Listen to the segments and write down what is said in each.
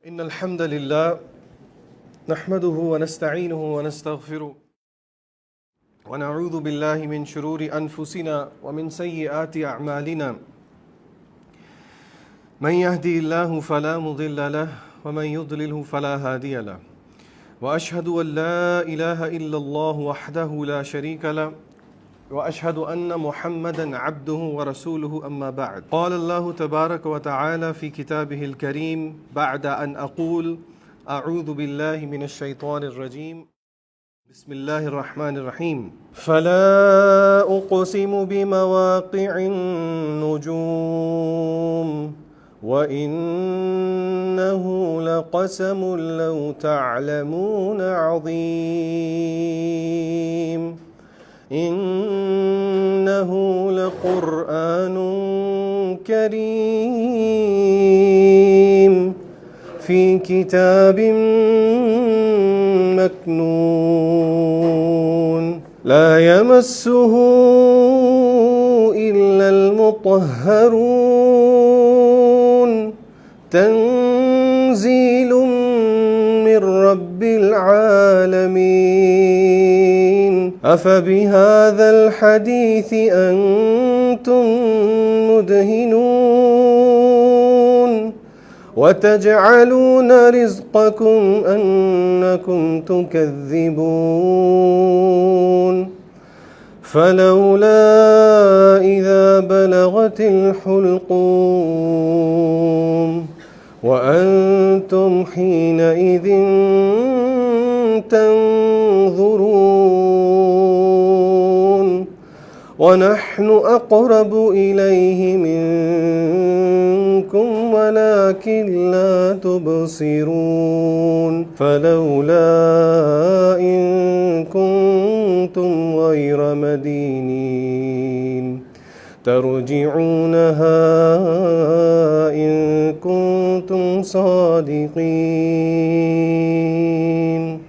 إن الحمد لله نحمده ونستعينه ونستغفره ونعوذ بالله من شرور أنفسنا ومن سيئات أعمالنا من يهدي الله فلا مضل له ومن يضلله فلا هادي له وأشهد أن لا إله إلا الله وحده لا شريك له وأشهد أن محمدًا عبده ورسوله أما بعد قال الله تبارك وتعالى في كتابه الكريم بعد أن أقول أعوذ بالله من الشيطان الرجيم بسم الله الرحمن الرحيم فلا أقسم بمواقع النجوم وإنه لقسم لو تعلمون عظيم إنه لقرآن كريم في كتاب مكنون لا يمسه إلا المطهرون تنزيل من رب العالمين أفبهذا الحديث أنتم مدهنون وتجعلون رزقكم أنكم تكذبون فلولا إذا بلغت الحلقوم وأنتم حينئذ تنظرون ونحن أقرب إليه منكم ولكن لا تبصرون فلولا إن كنتم غير مدينين ترجعونها إن كنتم صادقين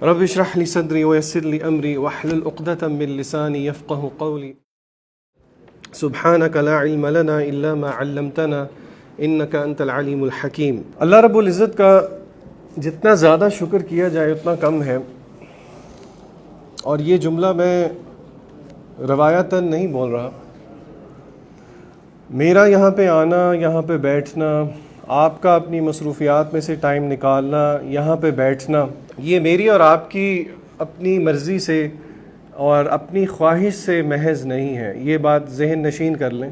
رب اشرح لي صدري ويسر لي أمري واحلل عقدة من لساني يفقه قولي سبحانك لا علم لنا إلا ما علمتنا إنك أنت العليم الحكيم اللہ رب العزت کا جتنا زیادہ شکر کیا جائے اتنا کم ہے، اور یہ جملہ میں روایتاً نہیں بول رہا. میرا یہاں پہ آنا، یہاں پہ بیٹھنا، آپ کا اپنی مصروفیات میں سے ٹائم نکالنا، یہاں پہ بیٹھنا، یہ میری اور آپ کی اپنی مرضی سے اور اپنی خواہش سے محض نہیں ہے. یہ بات ذہن نشین کر لیں.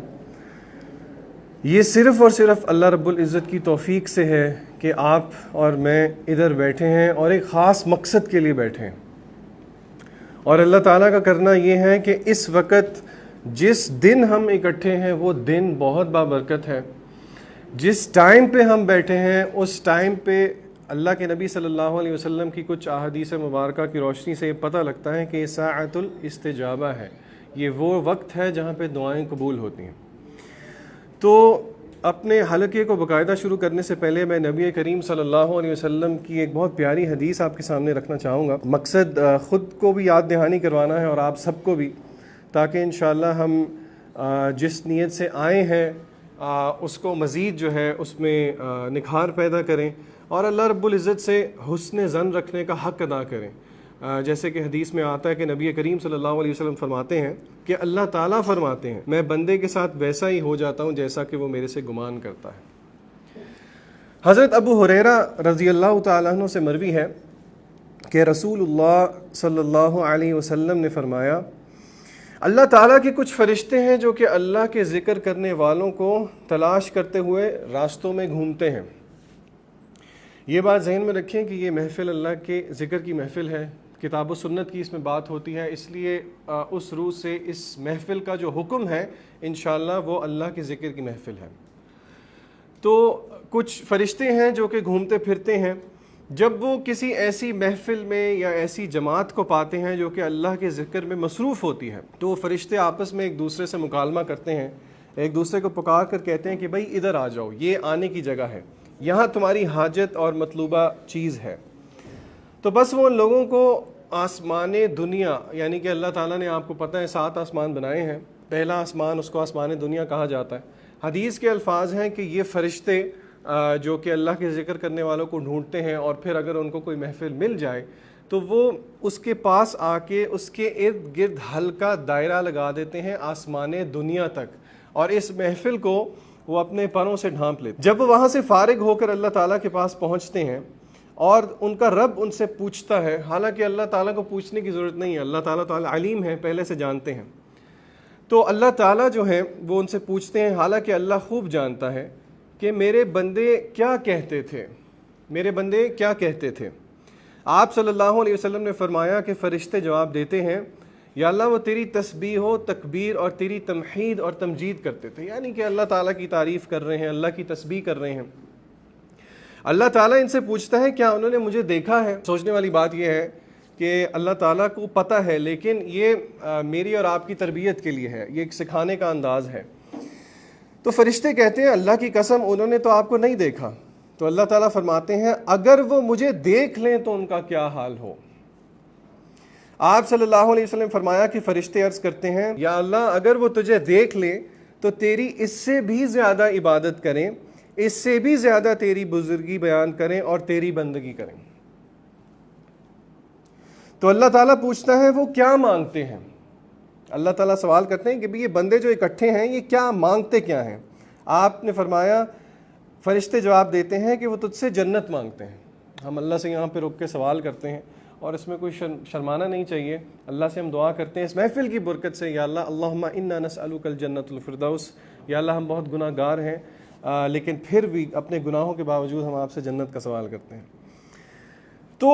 یہ صرف اور صرف اللہ رب العزت کی توفیق سے ہے کہ آپ اور میں ادھر بیٹھے ہیں اور ایک خاص مقصد کے لیے بیٹھے ہیں. اور اللہ تعالیٰ کا کرنا یہ ہے کہ اس وقت جس دن ہم اکٹھے ہیں وہ دن بہت بابرکت ہے. جس ٹائم پہ ہم بیٹھے ہیں اس ٹائم پہ اللہ کے نبی صلی اللہ علیہ وسلم کی کچھ احادیث مبارکہ کی روشنی سے یہ پتہ لگتا ہے کہ یہ ساعۃ الاستجابہ ہے. یہ وہ وقت ہے جہاں پہ دعائیں قبول ہوتی ہیں. تو اپنے حلقے کو باقاعدہ شروع کرنے سے پہلے میں نبی کریم صلی اللہ علیہ وسلم کی ایک بہت پیاری حدیث آپ کے سامنے رکھنا چاہوں گا. مقصد خود کو بھی یاد دہانی کروانا ہے اور آپ سب کو بھی، تاکہ انشاءاللہ ہم جس نیت سے آئے ہیں اس کو مزید جو ہے اس میں نکھار پیدا کریں اور اللہ رب العزت سے حسن ظن رکھنے کا حق ادا کریں. جیسے کہ حدیث میں آتا ہے کہ نبی کریم صلی اللہ علیہ وسلم فرماتے ہیں کہ اللہ تعالیٰ فرماتے ہیں میں بندے کے ساتھ ویسا ہی ہو جاتا ہوں جیسا کہ وہ میرے سے گمان کرتا ہے. حضرت ابو ہریرہ رضی اللہ تعالیٰ عنہ سے مروی ہے کہ رسول اللہ صلی اللہ علیہ وسلم نے فرمایا اللہ تعالیٰ کے کچھ فرشتے ہیں جو کہ اللہ کے ذکر کرنے والوں کو تلاش کرتے ہوئے راستوں میں گھومتے ہیں. یہ بات ذہن میں رکھیں کہ یہ محفل اللہ کے ذکر کی محفل ہے، کتاب و سنت کی اس میں بات ہوتی ہے، اس لیے اس روح سے اس محفل کا جو حکم ہے انشاءاللہ وہ اللہ کے ذکر کی محفل ہے. تو کچھ فرشتے ہیں جو کہ گھومتے پھرتے ہیں. جب وہ کسی ایسی محفل میں یا ایسی جماعت کو پاتے ہیں جو کہ اللہ کے ذکر میں مصروف ہوتی ہے تو وہ فرشتے آپس میں ایک دوسرے سے مکالمہ کرتے ہیں، ایک دوسرے کو پکار کر کہتے ہیں کہ بھائی ادھر آ جاؤ، یہ آنے کی جگہ ہے، یہاں تمہاری حاجت اور مطلوبہ چیز ہے. تو بس وہ ان لوگوں کو آسمان دنیا، یعنی کہ اللہ تعالیٰ نے آپ کو پتہ ہے 7 آسمان بنائے ہیں، پہلا آسمان اس کو آسمان دنیا کہا جاتا ہے. حدیث کے الفاظ ہیں کہ یہ فرشتے جو کہ اللہ کے ذکر کرنے والوں کو ڈھونڈتے ہیں، اور پھر اگر ان کو کوئی محفل مل جائے تو وہ اس کے پاس آ کے اس کے ارد گرد ہلکا دائرہ لگا دیتے ہیں آسمان دنیا تک، اور اس محفل کو وہ اپنے پروں سے ڈھانپ لیتے ہیں۔ جب وہ وہاں سے فارغ ہو کر اللہ تعالیٰ کے پاس پہنچتے ہیں اور ان کا رب ان سے پوچھتا ہے، حالانکہ اللہ تعالیٰ کو پوچھنے کی ضرورت نہیں ہے، اللہ تعالیٰ علیم ہے، پہلے سے جانتے ہیں، تو اللہ تعالیٰ جو ہے وہ ان سے پوچھتے ہیں، حالانکہ اللہ خوب جانتا ہے کہ میرے بندے کیا کہتے تھے، میرے بندے کیا کہتے تھے۔ آپ صلی اللہ علیہ وسلم نے فرمایا کہ فرشتے جواب دیتے ہیں، یا اللہ وہ تیری تسبیح و تکبیر اور تیری تمحید اور تمجید کرتے تھے، یعنی کہ اللہ تعالیٰ کی تعریف کر رہے ہیں، اللہ کی تسبیح کر رہے ہیں۔ اللہ تعالیٰ ان سے پوچھتا ہے کیا انہوں نے مجھے دیکھا ہے؟ سوچنے والی بات یہ ہے کہ اللہ تعالیٰ کو پتہ ہے، لیکن یہ میری اور آپ کی تربیت کے لیے ہے، یہ ایک سکھانے کا انداز ہے۔ تو فرشتے کہتے ہیں اللہ کی قسم انہوں نے تو آپ کو نہیں دیکھا۔ تو اللہ تعالیٰ فرماتے ہیں اگر وہ مجھے دیکھ لیں تو ان کا کیا حال ہو۔ آپ صلی اللہ علیہ وسلم فرمایا کہ فرشتے عرض کرتے ہیں یا اللہ اگر وہ تجھے دیکھ لیں تو تیری اس سے بھی زیادہ عبادت کریں، اس سے بھی زیادہ تیری بزرگی بیان کریں اور تیری بندگی کریں۔ تو اللہ تعالیٰ پوچھتا ہے وہ کیا مانگتے ہیں؟ اللہ تعالیٰ سوال کرتے ہیں کہ یہ بندے جو اکٹھے ہیں یہ کیا مانگتے کیا ہیں؟ آپ نے فرمایا، فرشتے جواب دیتے ہیں کہ وہ تجھ سے جنت مانگتے ہیں۔ ہم اللہ سے یہاں پہ رک کے سوال کرتے ہیں اور اس میں کوئی شرمانا نہیں چاہیے، اللہ سے ہم دعا کرتے ہیں اس محفل کی برکت سے، یا اللہ اللہم انا نسألک الجنت الفردوس، یا اللہ ہم بہت گناہ گار ہیں لیکن پھر بھی اپنے گناہوں کے باوجود ہم آپ سے جنت کا سوال کرتے ہیں۔ تو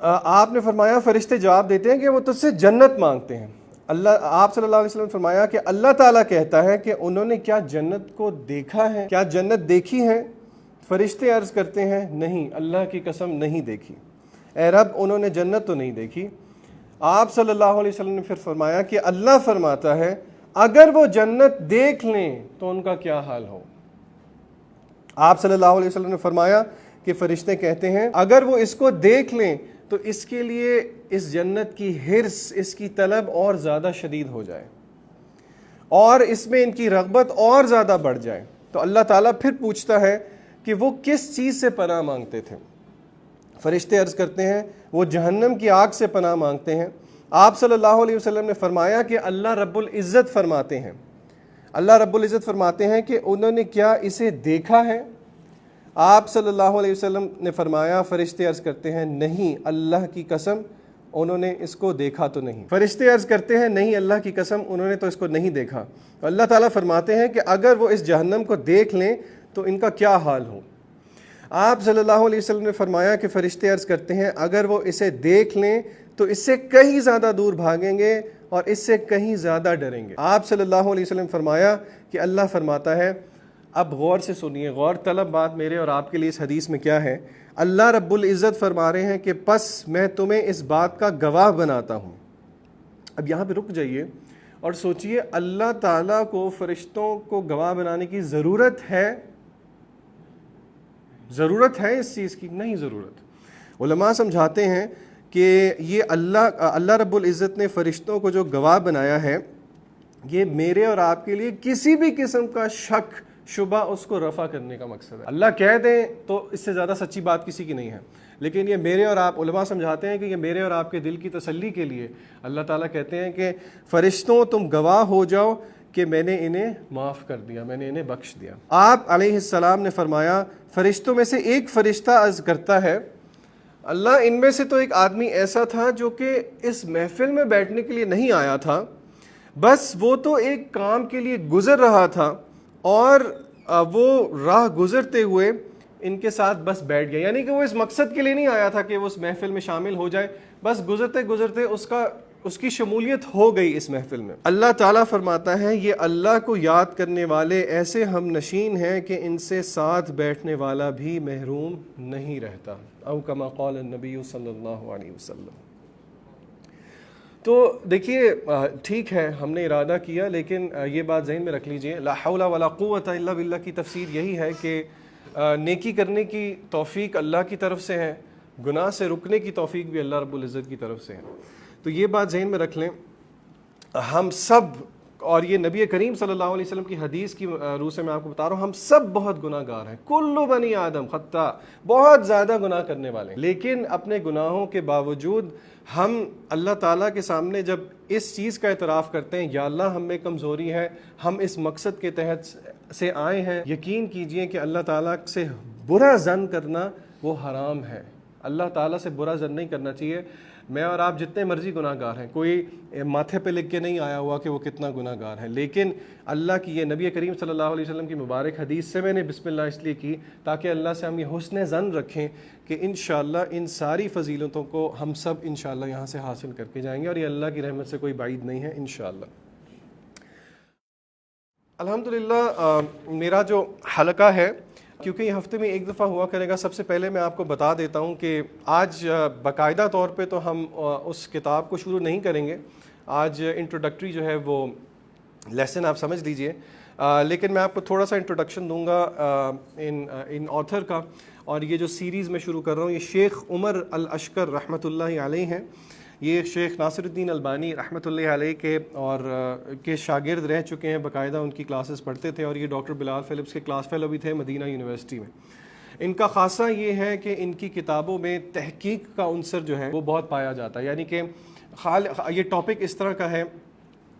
آپ نے فرمایا فرشتے جواب دیتے ہیں کہ وہ تجھ سے جنت مانگتے ہیں۔ آپ صلی اللہ علیہ وسلم نے فرمایا کہ اللہ تعالیٰ کہتا ہے کہ انہوں نے کیا جنت کو دیکھا ہے، کیا جنت دیکھی ہے؟ فرشتے عرض کرتے ہیں نہیں، اللہ کی قسم نہیں دیکھی، اے رب انہوں نے جنت تو نہیں دیکھی۔ آپ صلی اللہ علیہ وسلم نے پھر فرمایا کہ اللہ فرماتا ہے اگر وہ جنت دیکھ لیں تو ان کا کیا حال ہو۔ آپ صلی اللہ علیہ وسلم نے فرمایا کہ فرشتے کہتے ہیں اگر وہ اس کو دیکھ لیں تو اس کے لیے اس جنت کی حرص، اس کی طلب اور زیادہ شدید ہو جائے اور اس میں ان کی رغبت اور زیادہ بڑھ جائے۔ تو اللہ تعالیٰ پھر پوچھتا ہے کہ وہ کس چیز سے پناہ مانگتے تھے؟ فرشتے عرض کرتے ہیں وہ جہنم کی آگ سے پناہ مانگتے ہیں۔ آپ صلی اللہ علیہ وسلم نے فرمایا کہ اللہ رب العزت فرماتے ہیں، اللہ رب العزت فرماتے ہیں کہ انہوں نے کیا اسے دیکھا ہے؟ آپ صلی اللہ علیہ وسلم نے فرمایا فرشتے عرض کرتے ہیں نہیں، اللہ کی قسم انہوں نے اس کو دیکھا تو نہیں۔ فرشتے عرض کرتے ہیں نہیں، اللہ کی قسم انہوں نے تو اس کو نہیں دیکھا۔ تو اللہ تعالیٰ فرماتے ہیں کہ اگر وہ اس جہنم کو دیکھ لیں تو ان کا کیا حال ہو۔ آپ صلی اللہ علیہ وسلم نے فرمایا کہ فرشتے عرض کرتے ہیں اگر وہ اسے دیکھ لیں تو اس سے کہیں زیادہ دور بھاگیں گے اور اس سے کہیں زیادہ ڈریں گے۔ آپ صلی اللہ علیہ وسلم فرمایا کہ اللہ فرماتا ہے، اب غور سے سنیے، غور طلب بات میرے اور آپ کے لیے اس حدیث میں کیا ہے۔ اللہ رب العزت فرما رہے ہیں کہ پس میں تمہیں اس بات کا گواہ بناتا ہوں۔ اب یہاں پہ رک جائیے اور سوچئے اللہ تعالیٰ کو فرشتوں کو گواہ بنانے کی ضرورت ہے؟ ضرورت ہے اس چیز کی؟ نہیں ضرورت۔ علماء سمجھاتے ہیں کہ یہ اللہ رب العزت نے فرشتوں کو جو گواہ بنایا ہے یہ میرے اور آپ کے لیے کسی بھی قسم کا شک شبہ اس کو رفع کرنے کا مقصد ہے۔ اللہ کہہ دیں تو اس سے زیادہ سچی بات کسی کی نہیں ہے، لیکن یہ میرے اور آپ، علماء سمجھاتے ہیں کہ یہ میرے اور آپ کے دل کی تسلی کے لیے اللہ تعالیٰ کہتے ہیں کہ فرشتوں تم گواہ ہو جاؤ کہ میں نے انہیں معاف کر دیا، میں نے انہیں بخش دیا۔ آپ علیہ السلام نے فرمایا فرشتوں میں سے ایک فرشتہ عرض کرتا ہے اللہ ان میں سے تو ایک آدمی ایسا تھا جو کہ اس محفل میں بیٹھنے کے لیے نہیں آیا تھا، بس وہ تو ایک کام کے لیے گزر رہا تھا اور وہ راہ گزرتے ہوئے ان کے ساتھ بس بیٹھ گیا، یعنی کہ وہ اس مقصد کے لیے نہیں آیا تھا کہ وہ اس محفل میں شامل ہو جائے، بس گزرتے گزرتے اس کی شمولیت ہو گئی اس محفل میں۔ اللہ تعالیٰ فرماتا ہے یہ اللہ کو یاد کرنے والے ایسے ہم نشین ہیں کہ ان سے ساتھ بیٹھنے والا بھی محروم نہیں رہتا، او کما قال النبی صلی اللہ علیہ وسلم۔ تو دیکھیے ٹھیک ہے ہم نے ارادہ کیا، لیکن یہ بات ذہن میں رکھ لیجئے لا حول ولا قوت الا باللہ کی تفسیر یہی ہے کہ نیکی کرنے کی توفیق اللہ کی طرف سے ہے، گناہ سے رکنے کی توفیق بھی اللہ رب العزت کی طرف سے ہے۔ تو یہ بات ذہن میں رکھ لیں، ہم سب اور یہ نبی کریم صلی اللہ علیہ وسلم کی حدیث کی روح سے میں آپ کو بتا رہا ہوں، ہم سب بہت گناہ گار ہیں، کل بنی آدم خطا، بہت زیادہ گناہ کرنے والے ہیں، لیکن اپنے گناہوں کے باوجود ہم اللہ تعالیٰ کے سامنے جب اس چیز کا اعتراف کرتے ہیں، یا اللہ ہم میں کمزوری ہے، ہم اس مقصد کے تحت سے آئے ہیں، یقین کیجئے کہ اللہ تعالیٰ سے برا ظن کرنا وہ حرام ہے، اللہ تعالیٰ سے برا ظن نہیں کرنا چاہیے۔ میں اور آپ جتنے مرضی گناہ گار ہیں، کوئی ماتھے پہ لکھ کے نہیں آیا ہوا کہ وہ کتنا گناہ گار ہے، لیکن اللہ کی یہ نبی کریم صلی اللہ علیہ وسلم کی مبارک حدیث سے میں نے بسم اللہ اس لیے کی تاکہ اللہ سے ہم یہ حسن ظن رکھیں کہ انشاءاللہ ان ساری فضیلتوں کو ہم سب انشاءاللہ یہاں سے حاصل کر کے جائیں گے، اور یہ اللہ کی رحمت سے کوئی بعید نہیں ہے انشاءاللہ۔ الحمدللہ میرا جو حلقہ ہے، کیونکہ یہ ہفتے میں ایک دفعہ ہوا کرے گا، سب سے پہلے میں آپ کو بتا دیتا ہوں کہ آج باقاعدہ طور پہ تو ہم اس کتاب کو شروع نہیں کریں گے، آج انٹروڈکٹری جو ہے وہ لیسن آپ سمجھ لیجئے، لیکن میں آپ کو تھوڑا سا انٹروڈکشن دوں گا ان آتھر کا، اور یہ جو سیریز میں شروع کر رہا ہوں یہ شیخ عمر الاشکر رحمۃ اللہ علیہ ہیں، یہ شیخ ناصر الدین البانی رحمۃ اللہ علیہ کے شاگرد رہ چکے ہیں، باقاعدہ ان کی کلاسز پڑھتے تھے، اور یہ ڈاکٹر بلال فلپس کے کلاس فیلو بھی تھے مدینہ یونیورسٹی میں۔ ان کا خاصہ یہ ہے کہ ان کی کتابوں میں تحقیق کا عنصر جو ہے وہ بہت پایا جاتا ہے، یعنی کہ یہ ٹاپک اس طرح کا ہے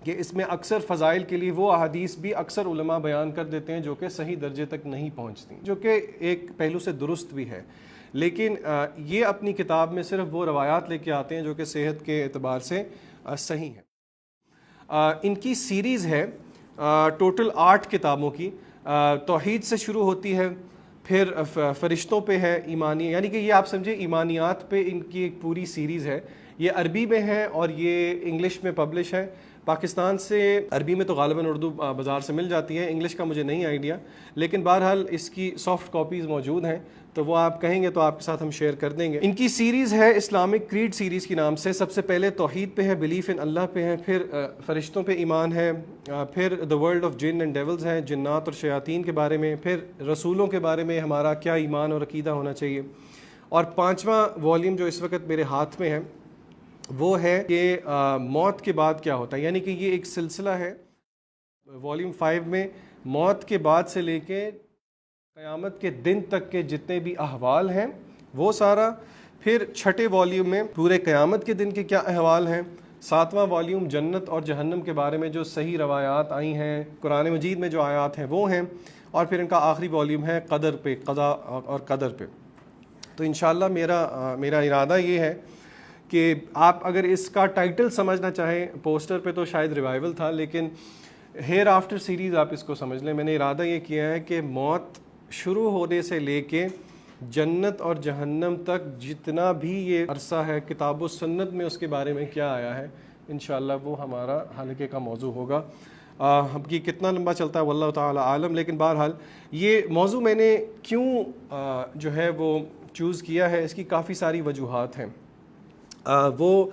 کہ اس میں اکثر فضائل کے لیے وہ احادیث بھی اکثر علماء بیان کر دیتے ہیں جو کہ صحیح درجے تک نہیں پہنچتی، جو کہ ایک پہلو سے درست بھی ہے، لیکن یہ اپنی کتاب میں صرف وہ روایات لے کے آتے ہیں جو کہ صحت کے اعتبار سے صحیح ہیں۔ ان کی سیریز ہے ٹوٹل 8 کتابوں کی، توحید سے شروع ہوتی ہے، پھر فرشتوں پہ ہے، ایمانی، یعنی کہ یہ آپ سمجھے ایمانیات پہ ان کی ایک پوری سیریز ہے، یہ عربی میں ہے اور یہ انگلش میں پبلش ہے۔ پاکستان سے عربی میں تو غالباً اردو بازار سے مل جاتی ہے، انگلش کا مجھے نہیں آئیڈیا، لیکن بہرحال اس کی سافٹ کاپیز موجود ہیں، تو وہ آپ کہیں گے تو آپ کے ساتھ ہم شیئر کر دیں گے۔ ان کی سیریز ہے اسلامک کریڈ سیریز کی نام سے، سب سے پہلے توحید پہ ہے، بلیف ان اللہ پہ ہے، پھر فرشتوں پہ ایمان ہے، پھر دا ورلڈ آف جن اینڈ ڈیولز ہے، جنات اور شیاطین کے بارے میں، پھر رسولوں کے بارے میں ہمارا کیا ایمان اور عقیدہ ہونا چاہیے، اور 5واں والیوم جو اس وقت میرے ہاتھ میں ہے وہ ہے کہ موت کے بعد کیا ہوتا ہے، یعنی کہ یہ ایک سلسلہ ہے۔ والیوم 5 میں موت کے بعد سے لے کے قیامت کے دن تک کے جتنے بھی احوال ہیں وہ سارا، پھر 6 والیوم میں پورے قیامت کے دن کے کیا احوال ہیں، 7واں والیوم جنت اور جہنم کے بارے میں جو صحیح روایات آئی ہیں، قرآن مجید میں جو آیات ہیں وہ ہیں، اور پھر ان کا آخری والیوم ہے قدر پہ، قضا اور قدر پہ۔ تو انشاءاللہ میرا ارادہ یہ ہے کہ آپ اگر اس کا ٹائٹل سمجھنا چاہیں، پوسٹر پہ تو شاید ریوائول تھا، لیکن ہیئر آفٹر سیریز آپ اس کو سمجھ لیں۔ میں نے ارادہ یہ کیا ہے کہ موت شروع ہونے سے لے کے جنت اور جہنم تک جتنا بھی یہ عرصہ ہے، کتاب و سنت میں اس کے بارے میں کیا آیا ہے، انشاءاللہ وہ ہمارا حلقے کا موضوع ہوگا۔ یہ کتنا لمبا چلتا ہے واللہ تعالی عالم، لیکن بہرحال یہ موضوع میں نے کیوں جو ہے وہ چوز کیا ہے، اس کی کافی ساری وجوہات ہیں، وہ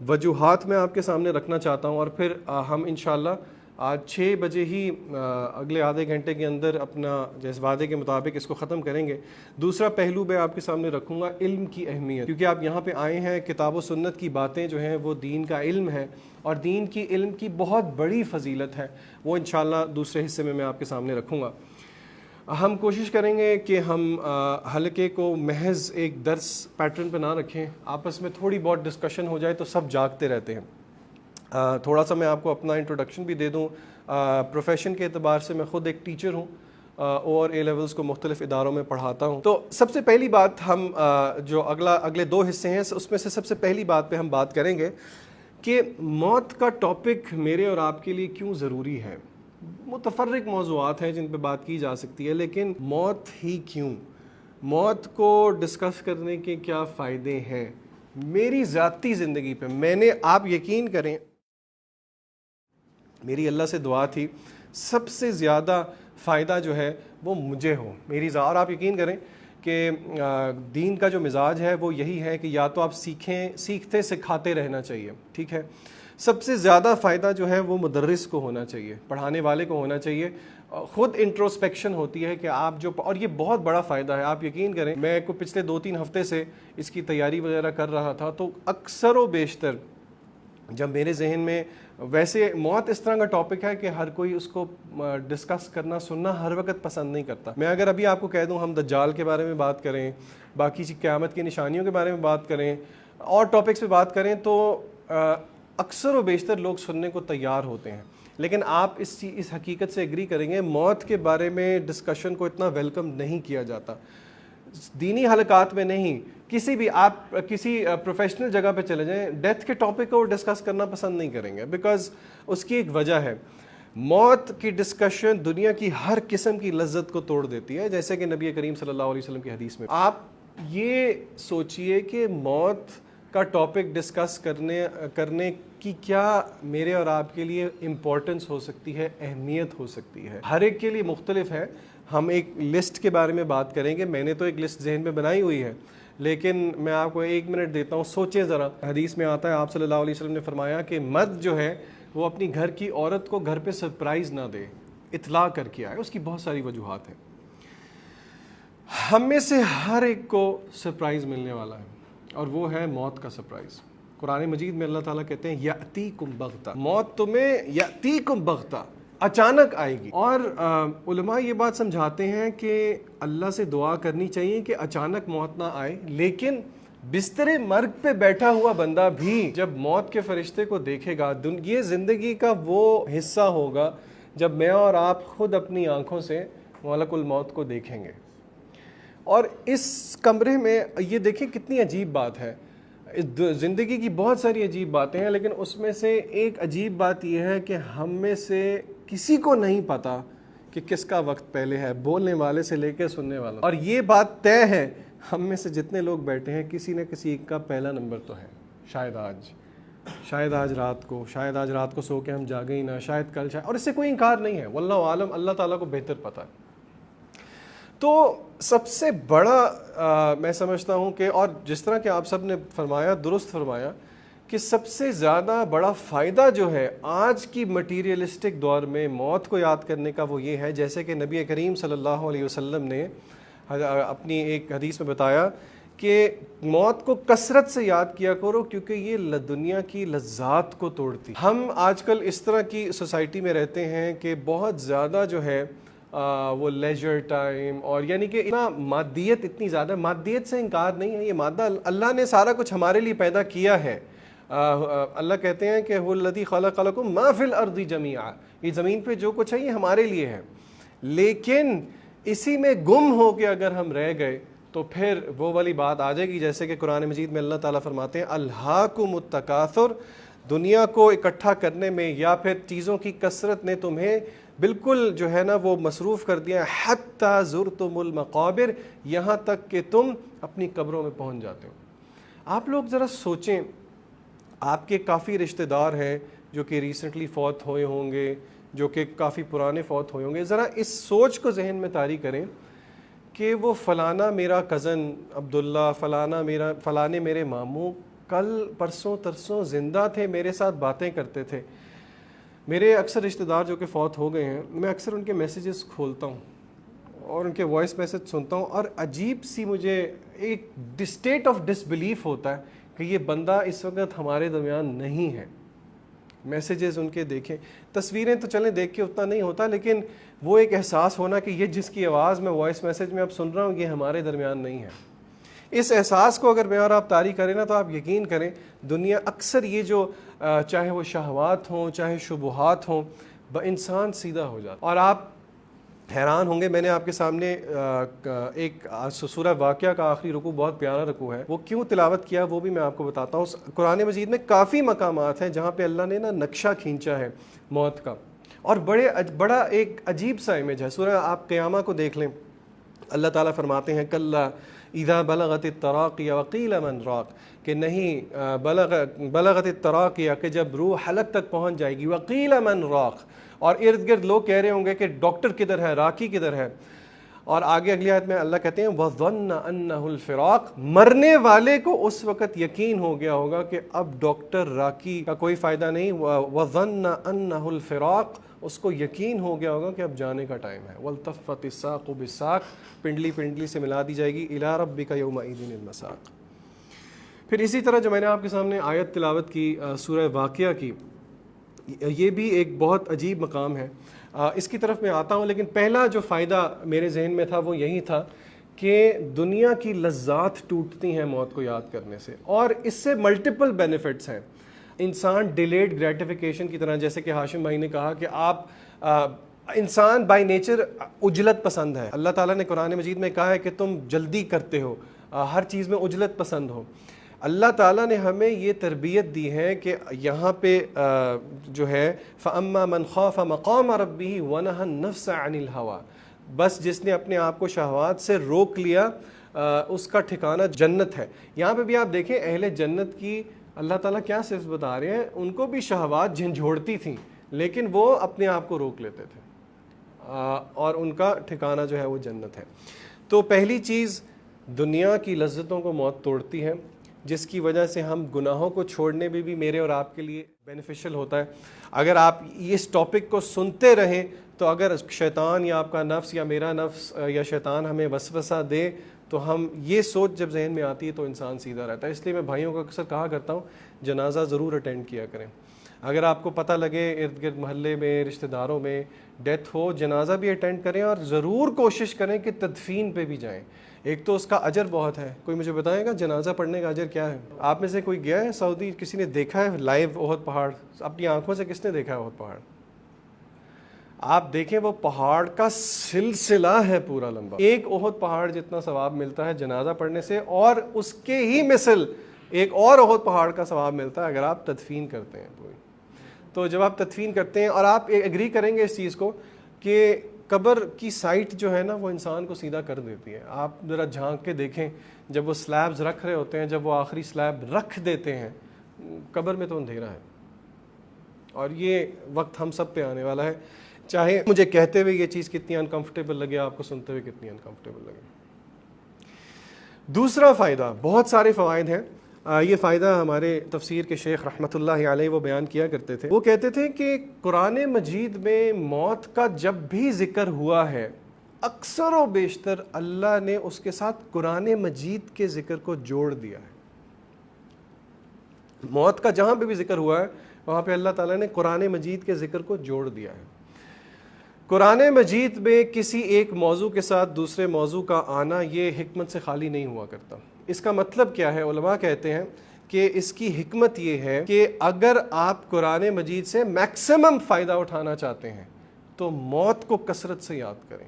وجوہات میں آپ کے سامنے رکھنا چاہتا ہوں، اور پھر ہم انشاءاللہ آج 6 بجے ہی اگلے آدھے گھنٹے کے اندر اپنا جیسے وعدے کے مطابق اس کو ختم کریں گے۔ دوسرا پہلو میں آپ کے سامنے رکھوں گا علم کی اہمیت، کیونکہ آپ یہاں پہ آئے ہیں، کتاب و سنت کی باتیں جو ہیں وہ دین کا علم ہے، اور دین کی علم کی بہت بڑی فضیلت ہے، وہ انشاءاللہ دوسرے حصے میں آپ کے سامنے رکھوں گا۔ ہم کوشش کریں گے کہ ہم حلقے کو محض ایک درس پیٹرن پہ نہ رکھیں، آپس میں تھوڑی بہت ڈسکشن ہو جائے تو سب جاگتے رہتے ہیں۔ تھوڑا سا میں آپ کو اپنا انٹروڈکشن بھی دے دوں۔ پروفیشن کے اعتبار سے میں خود ایک ٹیچر ہوں، اور اے لیولز کو مختلف اداروں میں پڑھاتا ہوں۔ تو سب سے پہلی بات ہم جو اگلے 2 حصے ہیں اس میں سے سب سے پہلی بات پہ ہم بات کریں گے کہ موت کا ٹاپک میرے اور آپ کے لیے کیوں ضروری ہے۔ متفرق موضوعات ہیں جن پہ بات کی جا سکتی ہے، لیکن موت ہی کیوں، موت کو ڈسکس کرنے کے کیا فائدے ہیں میری ذاتی زندگی پہ۔ میں نے، آپ یقین کریں، میری اللہ سے دعا تھی سب سے زیادہ فائدہ جو ہے وہ مجھے ہو، اور آپ یقین کریں کہ دین کا جو مزاج ہے وہ یہی ہے کہ یا تو آپ سیکھتے سکھاتے رہنا چاہیے، ٹھیک ہے۔ سب سے زیادہ فائدہ جو ہے وہ مدرس کو ہونا چاہیے، پڑھانے والے کو ہونا چاہیے۔ خود انٹروسپیکشن ہوتی ہے کہ آپ جو، اور یہ بہت بڑا فائدہ ہے، آپ یقین کریں، میں کو پچھلے 2-3 ہفتے سے اس کی تیاری وغیرہ کر رہا تھا، تو اکثر و بیشتر جب میرے ذہن میں ویسے موت اس طرح کا ٹاپک ہے کہ ہر کوئی اس کو ڈسکس کرنا سننا ہر وقت پسند نہیں کرتا. میں اگر ابھی آپ کو کہہ دوں ہم دجال کے بارے میں بات کریں, باقی قیامت کی نشانیوں کے بارے میں بات کریں, اور ٹاپکس پہ بات کریں, تو اکثر و بیشتر لوگ سننے کو تیار ہوتے ہیں. لیکن آپ اس حقیقت سے ایگری کریں گے, موت کے بارے میں ڈسکشن کو اتنا ویلکم نہیں کیا جاتا. دینی حلقات میں نہیں, کسی بھی آپ کسی پروفیشنل جگہ پہ چلے جائیں, ڈیتھ کے ٹاپک کو ڈسکس کرنا پسند نہیں کریں گے, بیکاز اس کی ایک وجہ ہے. موت کی ڈسکشن دنیا کی ہر قسم کی لذت کو توڑ دیتی ہے, جیسے کہ نبی کریم صلی اللہ علیہ وسلم کی حدیث میں. آپ یہ سوچئے کہ موت کا ٹاپک ڈسکس کرنے کی کیا میرے اور آپ کے لیے امپورٹنس ہو سکتی ہے, اہمیت ہو سکتی ہے. ہر ایک کے لیے مختلف ہے. ہم ایک لسٹ کے بارے میں بات کریں گے, میں نے تو ایک لسٹ ذہن میں بنائی ہوئی ہے, لیکن میں آپ کو 1 منٹ دیتا ہوں, سوچیں ذرا. حدیث میں آتا ہے آپ صلی اللہ علیہ وسلم نے فرمایا کہ مرد جو ہے وہ اپنی گھر کی عورت کو گھر پہ سرپرائز نہ دے, اطلاع کر کے آئے. اس کی بہت ساری وجوہات ہیں. ہم میں سے ہر ایک کو سرپرائز ملنے والا ہے, اور وہ ہے موت کا سرپرائز. قرآن مجید میں اللہ تعالیٰ کہتے ہیں یأتیکم بغتہ, موت تمہیں یأتیکم بغتہ اچانک آئے گی. اور علماء یہ بات سمجھاتے ہیں کہ اللہ سے دعا کرنی چاہیے کہ اچانک موت نہ آئے, لیکن بستر مرگ پہ بیٹھا ہوا بندہ بھی جب موت کے فرشتے کو دیکھے گا, یہ زندگی کا وہ حصہ ہوگا جب میں اور آپ خود اپنی آنکھوں سے ملک الموت کو دیکھیں گے. اور اس کمرے میں یہ دیکھیں کتنی عجیب بات ہے. زندگی کی بہت ساری عجیب باتیں ہیں, لیکن اس میں سے ایک عجیب بات یہ ہے کہ ہم میں سے کسی کو نہیں پتا کہ کس کا وقت پہلے ہے, بولنے والے سے لے کے سننے والا. اور یہ بات طے ہے, ہم میں سے جتنے لوگ بیٹھے ہیں کسی نہ کسی کا پہلا نمبر تو ہے. شاید آج رات کو سو کے ہم جاگے ہی نہ, شاید کل, اور اس سے کوئی انکار نہیں ہے. واللہ عالم, اللہ تعالیٰ کو بہتر پتہ ہے. تو سب سے بڑا میں سمجھتا ہوں کہ, اور جس طرح کہ آپ سب نے فرمایا, درست فرمایا, کہ سب سے زیادہ بڑا فائدہ جو ہے آج کی مٹیریلسٹک دور میں موت کو یاد کرنے کا وہ یہ ہے, جیسے کہ نبی کریم صلی اللہ علیہ وسلم نے اپنی ایک حدیث میں بتایا کہ موت کو کثرت سے یاد کیا کرو کیونکہ یہ دنیا کی لذات کو توڑتی. ہم آج کل اس طرح کی سوسائٹی میں رہتے ہیں کہ بہت زیادہ جو ہے وہ لیجر ٹائم, اور یعنی کہ اتنا مادیت, اتنی زیادہ مادیت سے انکار نہیں ہے. یہ مادہ اللہ نے سارا کچھ ہمارے لیے پیدا کیا ہے. اللہ کہتے ہیں کہ هو الذی خلق لکم ما فی الارض جمیعا, یہ زمین پہ جو کچھ ہے یہ ہمارے لیے ہے. لیکن اسی میں گم ہو کے اگر ہم رہ گئے تو پھر وہ والی بات آ جائے گی, جیسے کہ قرآن مجید میں اللہ تعالیٰ فرماتے ہیں الہاکم التکاثر, دنیا کو اکٹھا کرنے میں یا پھر چیزوں کی کثرت نے تمہیں بالکل جو ہے نا وہ مصروف کر دیا, حتی زرتم المقابر, یہاں تک کہ تم اپنی قبروں میں پہنچ جاتے ہو. آپ لوگ ذرا سوچیں, آپ کے کافی رشتہ دار ہیں جو کہ ریسنٹلی فوت ہوئے ہوں گے, جو کہ کافی پرانے فوت ہوئے ہوں گے. ذرا اس سوچ کو ذہن میں طاری کریں کہ وہ فلانا میرا کزن عبداللہ, فلانے میرے ماموں کل پرسوں ترسوں زندہ تھے, میرے ساتھ باتیں کرتے تھے. میرے اکثر رشتہ دار جو کہ فوت ہو گئے ہیں, میں اکثر ان کے میسیجز کھولتا ہوں اور ان کے وائس میسیج سنتا ہوں, اور عجیب سی مجھے ایک اسٹیٹ آف ڈس بلیف ہوتا ہے کہ یہ بندہ اس وقت ہمارے درمیان نہیں ہے. میسیجز ان کے دیکھیں, تصویریں تو چلیں دیکھ کے اتنا نہیں ہوتا, لیکن وہ ایک احساس ہونا کہ یہ جس کی آواز میں وائس میسیج میں اب سن رہا ہوں یہ ہمارے درمیان نہیں ہے. اس احساس کو اگر میں اور آپ طاری کریں نا تو آپ یقین کریں دنیا اکثر یہ جو چاہے وہ شہوات ہوں چاہے شبہات ہوں, انسان سیدھا ہو جاتا. اور آپ حیران ہوں گے, میں نے آپ کے سامنے ایک سورہ واقعہ کا آخری رکوع بہت پیارا رکوع ہے, وہ کیوں تلاوت کیا وہ بھی میں آپ کو بتاتا ہوں. قرآن مجید میں کافی مقامات ہیں جہاں پہ اللہ نے نا نقشہ کھینچا ہے موت کا, اور بڑا ایک عجیب سا امیج ہے. سورہ آپ قیامہ کو دیکھ لیں, اللہ تعالیٰ فرماتے ہیں کلا اذا بلغت التراقی وقیل من راق, کہ نہیں بلغت التراقی, کہ جب روح حلق تک پہنچ جائے گی, وقیل من راق, اور ارد گرد لوگ کہہ رہے ہوں گے کہ ڈاکٹر کدھر ہے, راقی کدھر ہے. اور آگے اگلی آیت میں اللہ کہتے ہیں وَظَنَّ أَنَّهُ الْفِرَاقِ, مرنے والے کو اس وقت یقین ہو گیا ہوگا کہ اب ڈاکٹر راقی کا کوئی فائدہ نہیں. وَظَنَّ أَنَّهُ الْفِرَاقِ, اس کو یقین ہو گیا ہوگا کہ اب جانے کا ٹائم ہے. وَالْتَفَّتِ السَّاقُ بِالسَّاقِ, پنڈلی سے ملا دی جائے گی. إِلَىٰ رَبِّكَ يَوْمَئِذٍ الْمَسَاقُ. پھر اسی طرح جو میں نے آپ کے سامنے آیت تلاوت کی سورہ واقعہ کی، یہ بھی ایک بہت عجیب مقام ہے، اس کی طرف میں آتا ہوں، لیکن پہلا جو فائدہ میرے ذہن میں تھا وہ یہی تھا کہ دنیا کی لذات ٹوٹتی ہیں موت کو یاد کرنے سے، اور اس سے ملٹیپل بینیفٹس ہیں۔ انسان ڈیلیڈ گریٹیفیکیشن کی طرح، جیسے کہ ہاشم بھائی نے کہا کہ آپ انسان بائی نیچر عجلت پسند ہے۔ اللہ تعالیٰ نے قرآن مجید میں کہا ہے کہ تم جلدی کرتے ہو، ہر چیز میں عجلت پسند ہو۔ اللہ تعالیٰ نے ہمیں یہ تربیت دی ہے کہ یہاں پہ جو ہے فَأَمَّا مَنْ خَافَ مَقَامَ رَبِّهِ وَنَهَى النَّفْسَ عَنِ الْهَوَىٰ، بس جس نے اپنے آپ کو شہوات سے روک لیا اس کا ٹھکانہ جنت ہے۔ یہاں پہ بھی آپ دیکھیں اہل جنت کی اللہ تعالیٰ کیا صرف بتا رہے ہیں، ان کو بھی شہوات جھنجھوڑتی تھیں لیکن وہ اپنے آپ کو روک لیتے تھے، اور ان کا ٹھکانہ جو ہے وہ جنت ہے۔ تو پہلی چیز، دنیا کی لذتوں کو موت توڑتی ہے، جس کی وجہ سے ہم گناہوں کو چھوڑنے میں بھی میرے اور آپ کے لیے بینیفیشل ہوتا ہے۔ اگر آپ اس ٹاپک کو سنتے رہیں تو اگر شیطان یا آپ کا نفس یا میرا نفس یا شیطان ہمیں وسوسہ دے تو ہم یہ سوچ جب ذہن میں آتی ہے تو انسان سیدھا رہتا ہے۔ اس لیے میں بھائیوں کو اکثر کہا کرتا ہوں جنازہ ضرور اٹینڈ کیا کریں۔ اگر آپ کو پتہ لگے ارد گرد محلے میں رشتہ داروں میں ڈیتھ ہو، جنازہ بھی اٹینڈ کریں اور ضرور کوشش کریں کہ تدفین پہ بھی جائیں۔ ایک تو اس کا اجر بہت ہے۔ کوئی مجھے بتائے گا جنازہ پڑھنے کا اجر کیا ہے؟ آپ میں سے کوئی گیا ہے سعودی؟ کسی نے دیکھا ہے لائیو احد پہاڑ اپنی آنکھوں سے؟ کس نے دیکھا ہے احد پہاڑ؟ آپ دیکھیں وہ پہاڑ کا سلسلہ ہے پورا لمبا، ایک احد پہاڑ جتنا ثواب ملتا ہے جنازہ پڑھنے سے، اور اس کے ہی مثل ایک اور احد پہاڑ کا ثواب ملتا ہے اگر آپ تدفین کرتے ہیں پوری۔ تو جب آپ تدفین کرتے ہیں، اور آپ ایگری کریں گے اس چیز کو کہ قبر کی سائٹ جو ہے نا وہ انسان کو سیدھا کر دیتی ہے۔ آپ ذرا جھانک کے دیکھیں، جب وہ سلیبز رکھ رہے ہوتے ہیں، جب وہ آخری سلیب رکھ دیتے ہیں، قبر میں تو اندھیرا ہے، اور یہ وقت ہم سب پہ آنے والا ہے، چاہے مجھے کہتے ہوئے یہ چیز کتنی انکمفرٹیبل لگے، آپ کو سنتے ہوئے کتنی انکمفرٹیبل لگے۔ دوسرا فائدہ، بہت سارے فوائد ہیں، یہ فائدہ ہمارے تفسیر کے شیخ رحمۃ اللہ علیہ وہ بیان کیا کرتے تھے۔ وہ کہتے تھے کہ قرآن مجید میں موت کا جب بھی ذکر ہوا ہے، اکثر و بیشتر اللہ نے اس کے ساتھ قرآن مجید کے ذکر کو جوڑ دیا ہے۔ موت کا جہاں پہ بھی ذکر ہوا ہے وہاں پہ اللہ تعالیٰ نے قرآن مجید کے ذکر کو جوڑ دیا ہے۔ قرآن مجید میں کسی ایک موضوع کے ساتھ دوسرے موضوع کا آنا یہ حکمت سے خالی نہیں ہوا کرتا۔ اس کا مطلب کیا ہے؟ علماء کہتے ہیں کہ اس کی حکمت یہ ہے کہ اگر آپ قرآن مجید سے میکسیمم فائدہ اٹھانا چاہتے ہیں تو موت کو کثرت سے یاد کریں۔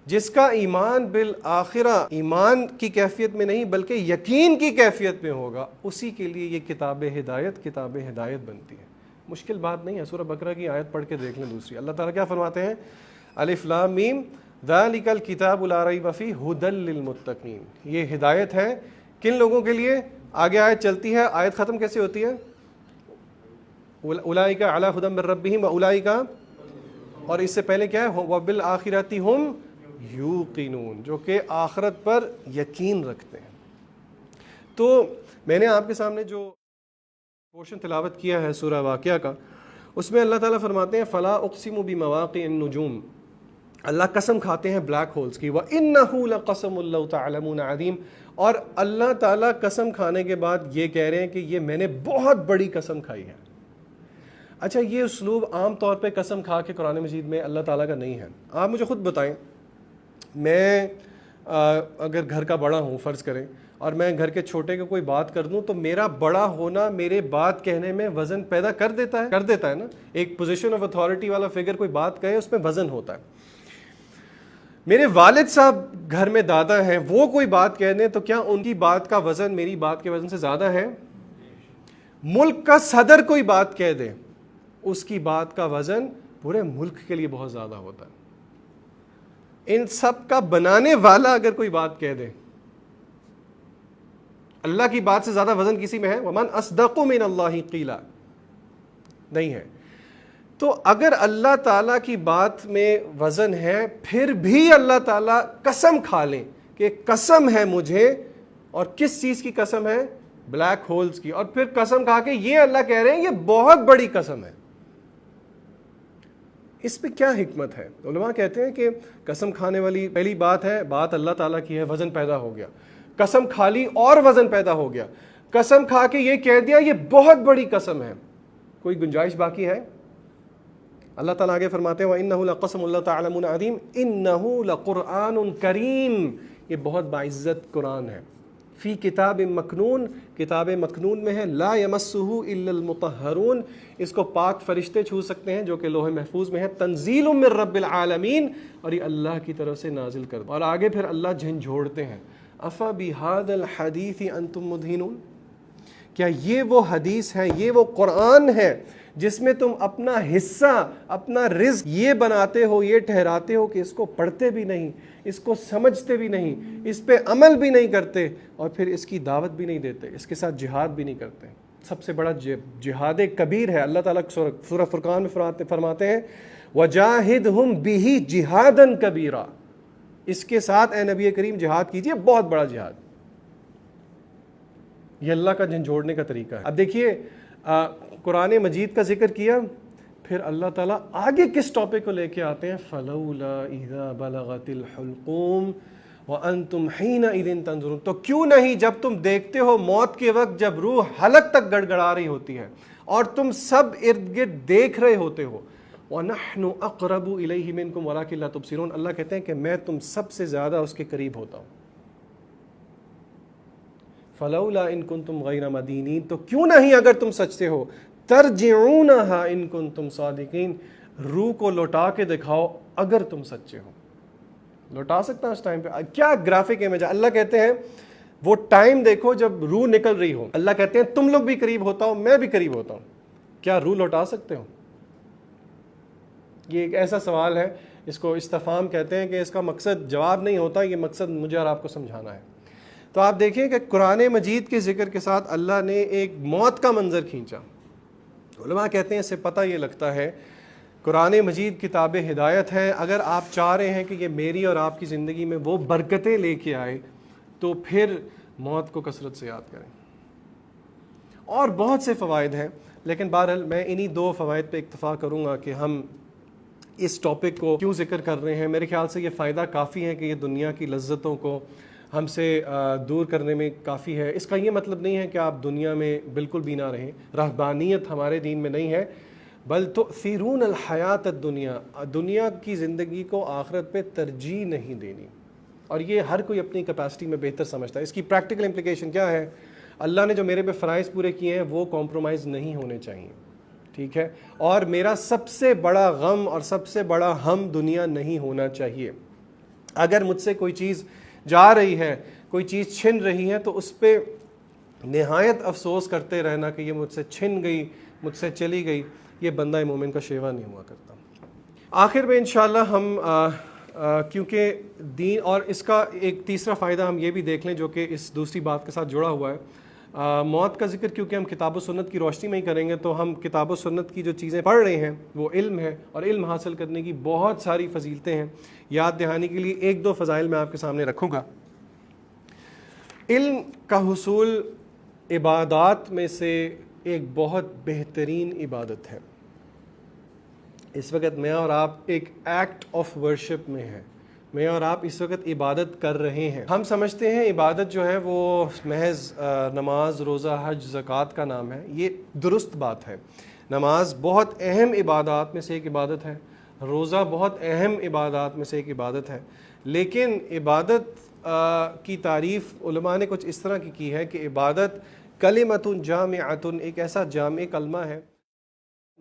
جس کا ایمان بالآخرہ ایمان کی کیفیت میں نہیں بلکہ یقین کی کیفیت میں ہوگا، اسی کے لیے یہ کتاب ہدایت بنتی ہے۔ مشکل بات نہیں ہے، سورہ بقرہ کی آیت پڑھ کے دیکھ لیں دوسری۔ اللہ تعالیٰ کیا فرماتے ہیں؟ الف لام میم ذالک الکتاب لا ریب فیہ ھدی للمتقین، یہ ہدایت ہے کن لوگوں کے لیے؟ آگے آیت چلتی ہے، آیت ختم کیسے ہوتی ہے؟ اولئک علی ھدی من ربہم واولئک، اور اس سے پہلے کیا ہے؟ وبالآخرۃ ھم یوقنون، جو کہ آخرت پر یقین رکھتے ہیں۔ تو میں نے آپ کے سامنے جو پورشن تلاوت کیا ہے سورہ واقعہ کا، اس میں اللہ تعالیٰ فرماتے ہیں فلا اقسم بمواقع النجوم، اللہ قسم کھاتے ہیں بلیک ہولز کی، وَإِنَّهُ لَقَسَمٌ لَوْ تَعْلَمُونَ عَظِيمٌ، اور اللہ تعالیٰ قسم کھانے کے بعد یہ کہہ رہے ہیں کہ یہ میں نے بہت بڑی قسم کھائی ہے۔ اچھا، یہ اسلوب عام طور پہ قسم کھا کے قرآن مجید میں اللہ تعالیٰ کا نہیں ہے۔ آپ مجھے خود بتائیں، میں اگر گھر کا بڑا ہوں فرض کریں، اور میں گھر کے چھوٹے کو کوئی بات کر دوں تو میرا بڑا ہونا میرے بات کہنے میں وزن پیدا کر دیتا ہے نا۔ ایک پوزیشن آف اتھارٹی والا فگر کوئی بات کہے اس میں وزن ہوتا ہے۔ میرے والد صاحب گھر میں دادا ہیں، وہ کوئی بات کہہ دیں تو کیا ان کی بات کا وزن میری بات کے وزن سے زیادہ ہے؟ ملک کا صدر کوئی بات کہہ دے، اس کی بات کا وزن پورے ملک کے لیے بہت زیادہ ہوتا ہے۔ ان سب کا بنانے والا اگر کوئی بات کہہ دے، اللہ کی بات سے زیادہ وزن کسی میں ہے؟ وَمَنْ أَصْدَقُ مِنَ اللَّهِ قِيلًا، نہیں ہے۔ تو اگر اللہ تعالیٰ کی بات میں وزن ہے، پھر بھی اللہ تعالیٰ قسم کھا لیں کہ قسم ہے مجھے، اور کس چیز کی قسم ہے؟ بلیک ہولز کی، اور پھر قسم کھا کے یہ اللہ کہہ رہے ہیں یہ بہت بڑی قسم ہے۔ اس پہ کیا حکمت ہے؟ علماء کہتے ہیں کہ قسم کھانے والی پہلی بات ہے، بات اللہ تعالیٰ کی ہے، وزن پیدا ہو گیا۔ قسم کھا لی اور وزن پیدا ہو گیا۔ قسم کھا کے یہ کہہ دیا یہ بہت بڑی قسم ہے، کوئی گنجائش باقی ہے؟ اللہ تعالیٰ آگے فرماتے ہیں وَإِنَّهُ لَقَسَمٌ لَّوْ تَعْلَمُونَ عَظِيمٌ إِنَّهُ لَقُرْآنٌ کریم، یہ بہت باعزت قرآن ہے، فی کتاب مکنون، کتاب مکنون میں ہے، لا یمسہ الا المطہرون، اس کو پاک فرشتے چھو سکتے ہیں جو کہ لوح محفوظ میں ہے، تنزیل من رب العالمین، اور یہ اللہ کی طرف سے نازل کردہ۔ اور آگے پھر اللہ جھنجھوڑتے ہیں افا بہذا الحدیث انتم مدہنون، کیا یہ وہ حدیث ہے، یہ وہ قرآن ہے جس میں تم اپنا حصہ، اپنا رزق یہ بناتے ہو، یہ ٹھہراتے ہو کہ اس کو پڑھتے بھی نہیں، اس کو سمجھتے بھی نہیں، اس پہ عمل بھی نہیں کرتے، اور پھر اس کی دعوت بھی نہیں دیتے، اس کے ساتھ جہاد بھی نہیں کرتے۔ سب سے بڑا جہاد کبیر ہے۔ اللہ تعالیٰ سورہ فرقان میں فرماتے ہیں وَجَاهِدْهُمْ بِهِ جِهَادًا كَبِيرًا، اس کے ساتھ اے نبی کریم جہاد کیجئے، بہت بڑا جہاد۔ یہ اللہ کا جھنجھوڑنے کا طریقہ ہے۔ اب دیکھیے قرآن مجید کا ذکر کیا، پھر اللہ تعالیٰ آگے کس ٹاپک کو لے کے آتے ہیں، فَلَوْلَا إِذَا بَلَغَتِ الْحُلْقُومَ وَأَنْتُمْ حِينَئِذٍ تَنظُرُونَ، تو کیوں نہیں جب تم دیکھتے ہو موت کے وقت، جب روح حلق تک گڑگڑا رہی ہوتی ہے اور تم سب ارد گرد دیکھ رہے ہوتے ہو، وَنَحْنُ أَقْرَبُ إِلَيْهِ مِنْكُمْ وَلَكِنْ لَا تُبْصِرُونَ، اللہ کہتے ہیں کہ میں تم سب سے زیادہ اس کے قریب ہوتا ہوں۔ فَلَوْلَا إِن كُنْتُمْ غَيْرَ مَدِينِينَ، تو کیوں نہیں اگر تم سچتے ہو، تَرْجِعُونَهَا إِن كُنْتُمْ صَادِقِينَ، روح کو لوٹا کے دکھاؤ اگر تم سچے ہو۔ لوٹا سکتا ہے اس ٹائم پہ؟ کیا گرافک امیج ہے۔ اللہ کہتے ہیں وہ ٹائم دیکھو جب روح نکل رہی ہو، اللہ کہتے ہیں تم لوگ بھی قریب ہوتا ہو، میں بھی قریب ہوتا ہوں، کیا روح لوٹا سکتے ہو؟ یہ ایک ایسا سوال ہے، اس کو استفہام کہتے ہیں، کہ اس کا مقصد جواب نہیں ہوتا، یہ مقصد مجھے اور آپ کو سمجھانا ہے۔ تو آپ دیکھیں کہ قرآن مجید کے ذکر کے ساتھ اللہ نے ایک موت کا منظر کھینچا۔ علماء کہتے ہیں اس سے پتہ یہ لگتا ہے قرآن مجید کتاب ہدایت ہے، اگر آپ چاہ رہے ہیں کہ یہ میری اور آپ کی زندگی میں وہ برکتیں لے کے آئے تو پھر موت کو کثرت سے یاد کریں۔ اور بہت سے فوائد ہیں، لیکن بہرحال میں انہی دو فوائد پہ اکتفا کروں گا کہ ہم اس ٹاپک کو کیوں ذکر کر رہے ہیں۔ میرے خیال سے یہ فائدہ کافی ہے کہ یہ دنیا کی لذتوں کو ہم سے دور کرنے میں کافی ہے۔ اس کا یہ مطلب نہیں ہے کہ آپ دنیا میں بالکل بھی نہ رہیں، رہبانیت ہمارے دین میں نہیں ہے، بل تؤثرون الحیات الدنیا، دنیا کی زندگی کو آخرت پہ ترجیح نہیں دینی، اور یہ ہر کوئی اپنی کیپیسٹی میں بہتر سمجھتا ہے۔ اس کی پریکٹیکل امپلیکیشن کیا ہے؟ اللہ نے جو میرے پہ فرائض پورے کیے ہیں وہ کمپرومائز نہیں ہونے چاہیے، ٹھیک ہے، اور میرا سب سے بڑا غم اور سب سے بڑا ہم دنیا نہیں ہونا چاہیے۔ اگر مجھ سے کوئی چیز جا رہی ہے، کوئی چیز چھن رہی ہے، تو اس پہ نہایت افسوس کرتے رہنا کہ یہ مجھ سے چھن گئی، مجھ سے چلی گئی، یہ بندہ مومن کا شیوا نہیں ہوا کرتا۔ آخر میں انشاءاللہ ہم کیونکہ دین، اور اس کا ایک تیسرا فائدہ ہم یہ بھی دیکھ لیں جو کہ اس دوسری بات کے ساتھ جڑا ہوا ہے، موت کا ذکر کیونکہ ہم کتاب و سنت کی روشنی میں ہی کریں گے، تو ہم کتاب و سنت کی جو چیزیں پڑھ رہے ہیں وہ علم ہے، اور علم حاصل کرنے کی بہت ساری فضیلتیں ہیں۔ یاد دہانی کے لیے ایک دو فضائل میں آپ کے سامنے رکھوں گا۔ علم کا حصول عبادات میں سے ایک بہت بہترین عبادت ہے۔ اس وقت میں اور آپ ایک ایکٹ آف ورشپ میں ہیں، میں اور آپ اس وقت عبادت کر رہے ہیں۔ ہم سمجھتے ہیں عبادت جو ہے وہ محض نماز، روزہ، حج، زکوٰۃ کا نام ہے، یہ درست بات ہے۔ نماز بہت اہم عبادات میں سے ایک عبادت ہے، روزہ بہت اہم عبادات میں سے ایک عبادت ہے، لیکن عبادت کی تعریف علماء نے کچھ اس طرح کی ہے کہ عبادت کلمۃ جامعۃ، ایک ایسا جامع کلمہ ہے،